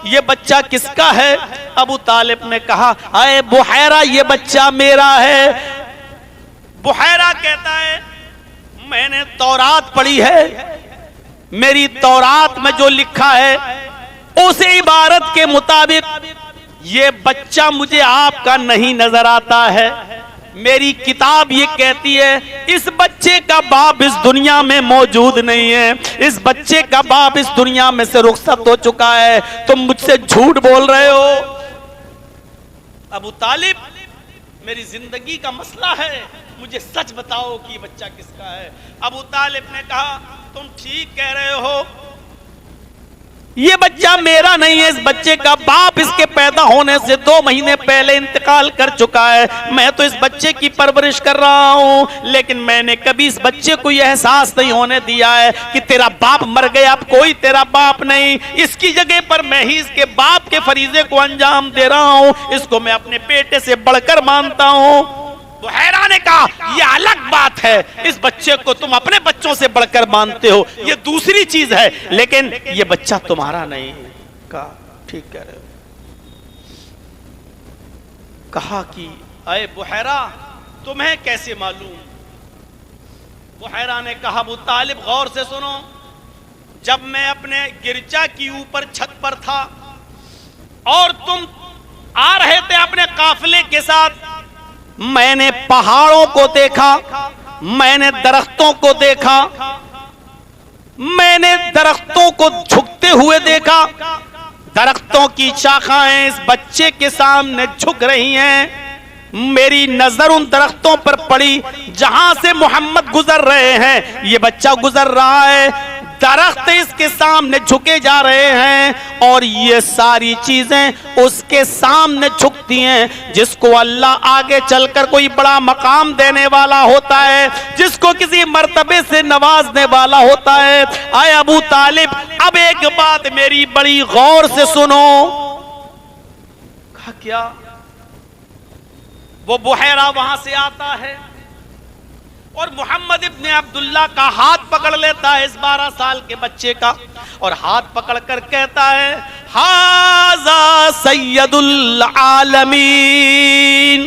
ये बच्चा किसका है? अबू तालिब ने कहा अरे बुहैरा ये बच्चा मेरा है। बुहैरा कहता है मैंने तौरात पढ़ी है, मेरी तौरात में जो लिखा है उस इबारत के मुताबिक ये बच्चा मुझे आपका नहीं नजर आता है। मेरी किताब ये कहती है इस बच्चे का बाप इस दुनिया में मौजूद नहीं है, इस बच्चे का बाप इस दुनिया में से रुखसत हो चुका है, तुम मुझसे झूठ बोल रहे हो। अबू तालिब मेरी जिंदगी का मसला है, मुझे सच बताओ कि बच्चा किसका है। अबू तालिब ने कहा तुम ठीक कह रहे हो, ये बच्चा मेरा नहीं है, इस बच्चे का बाप इसके पैदा होने से 2 महीने पहले इंतकाल कर चुका है। मैं तो इस बच्चे की परवरिश कर रहा हूं, लेकिन मैंने कभी इस बच्चे को यह एहसास नहीं होने दिया है कि तेरा बाप मर गया, अब कोई तेरा बाप नहीं। इसकी जगह पर मैं ही इसके बाप के फरीजे को अंजाम दे रहा हूं। इसको मैं अपने बेटे से बढ़कर मानता हूं। बुहैरा ने कहा यह अलग बात है, इस बच्चे को तुम अपने बच्चों से बढ़कर मानते हो, यह दूसरी चीज है, लेकिन यह बच्चा तुम्हारा नहीं है। कहा ठीक कह रहे हो। कहा कि अरे बुहैरा तुम्हें कैसे मालूम? बुहैरा ने कहा अबू तालिब गौर से सुनो, जब मैं अपने गिरजा की ऊपर छत पर था और तुम आ रहे थे अपने काफिले के साथ, मैंने पहाड़ों को देखा, मैंने दरख्तों को देखा, मैंने दरख्तों को झुकते हुए देखा। दरख्तों की शाखाएं इस बच्चे के सामने झुक रही हैं। मेरी नजर उन दरख्तों पर पड़ी जहां से मोहम्मद गुजर रहे हैं। ये बच्चा गुजर रहा है, दरख्त इसके सामने झुके जा रहे हैं और ये सारी चीजें उसके सामने झुकती हैं। जिसको अल्लाह आगे चलकर कोई बड़ा मकाम देने वाला होता है, जिसको किसी मर्तबे से नवाजने वाला होता है। आए अबू तालिब, अब एक बात मेरी बड़ी गौर से सुनो। कहा क्या? वो बुहैरा वहां से आता है और मोहम्मद इब्ने अब्दुल्ला का हाथ पकड़ लेता है, इस 12 साल के बच्चे का, और हाथ पकड़कर कहता है हाजा सैयदुल आलमीन,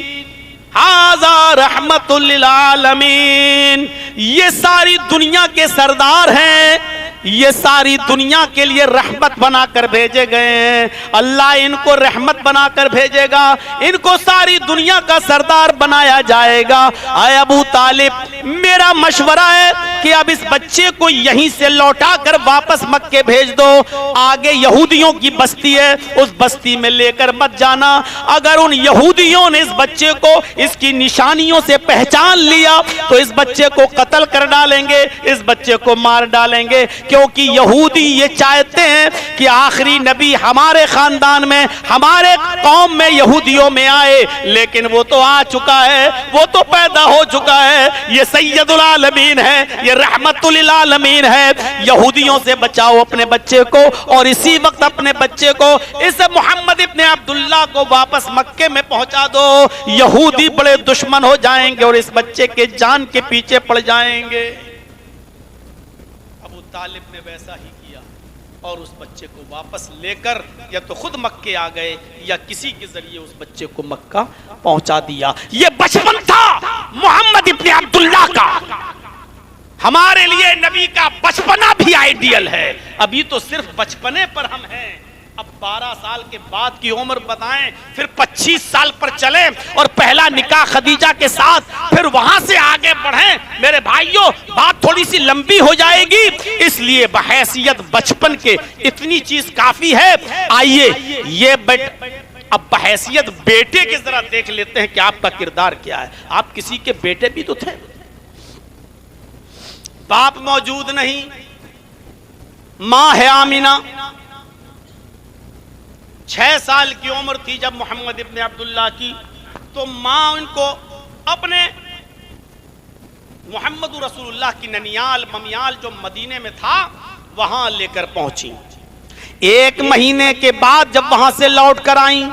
हाजा रहमतुल लिल आलमीन। ये सारी दुनिया के सरदार हैं, ये सारी दुनिया के लिए रहमत बनाकर भेजे गए हैं। अल्लाह इनको रहमत बनाकर भेजेगा, इनको सारी दुनिया का सरदार बनाया जाएगा। आए अबू तालिब, मेरा मशवरा है कि अब इस बच्चे को यहीं से लौटा कर वापस मक्के भेज दो। आगे यहूदियों की बस्ती है, उस बस्ती में लेकर मत जाना। अगर उन यहूदियों ने इस बच्चे को इसकी निशानियों से पहचान लिया तो इस बच्चे को कत्ल कर डालेंगे, इस बच्चे को मार डालेंगे, क्योंकि यहूदी ये चाहते हैं कि आखिरी नबी हमारे खानदान में, हमारे कौम में, यहूदियों में आए, लेकिन वो तो आ चुका है, वो तो पैदा हो चुका है। ये सैयदुल आलमीन है, ये रहमतुल लिल आलमीन है। यहूदियों से बचाओ अपने बच्चे को, और इसी वक्त अपने बच्चे को, इस मोहम्मद इब्ने अब्दुल्ला को वापस मक्के में पहुंचा दो। यहूदी बड़े दुश्मन हो जाएंगे और इस बच्चे के जान के पीछे पड़ जाएंगे। अबू तालिब ने वैसा ही किया और उस बच्चे को वापस लेकर या तो खुद मक्के आ गए या किसी के जरिए उस बच्चे को मक्का पहुंचा दिया। ये बचपन था मोहम्मद इब्ने अब्दुल्ला का। हमारे लिए नबी का बचपना भी आइडियल है। अभी तो सिर्फ बचपने पर हम हैं, अब 12 साल के बाद की उम्र बताएं, फिर 25 साल पर चलें और पहला निकाह खदीजा के साथ, फिर वहां से आगे बढ़ें। मेरे भाइयों, बात थोड़ी सी लंबी हो जाएगी, इसलिए बहैसियत बचपन के इतनी चीज काफी है। आइए ये अब बहैसियत बेटे के जरा देख लेते हैं कि आपका किरदार क्या है। आप किसी के बेटे भी तो थे, बाप मौजूद नहीं, मां है आमिना। 6 साल की उम्र थी जब मोहम्मद इब्ने अब्दुल्ला की, तो मां उनको अपने मोहम्मद रसूलुल्लाह की ननियाल ममियाल जो मदीने में था वहां लेकर पहुंची। 1 महीने के बाद जब वहां से लौट कर आई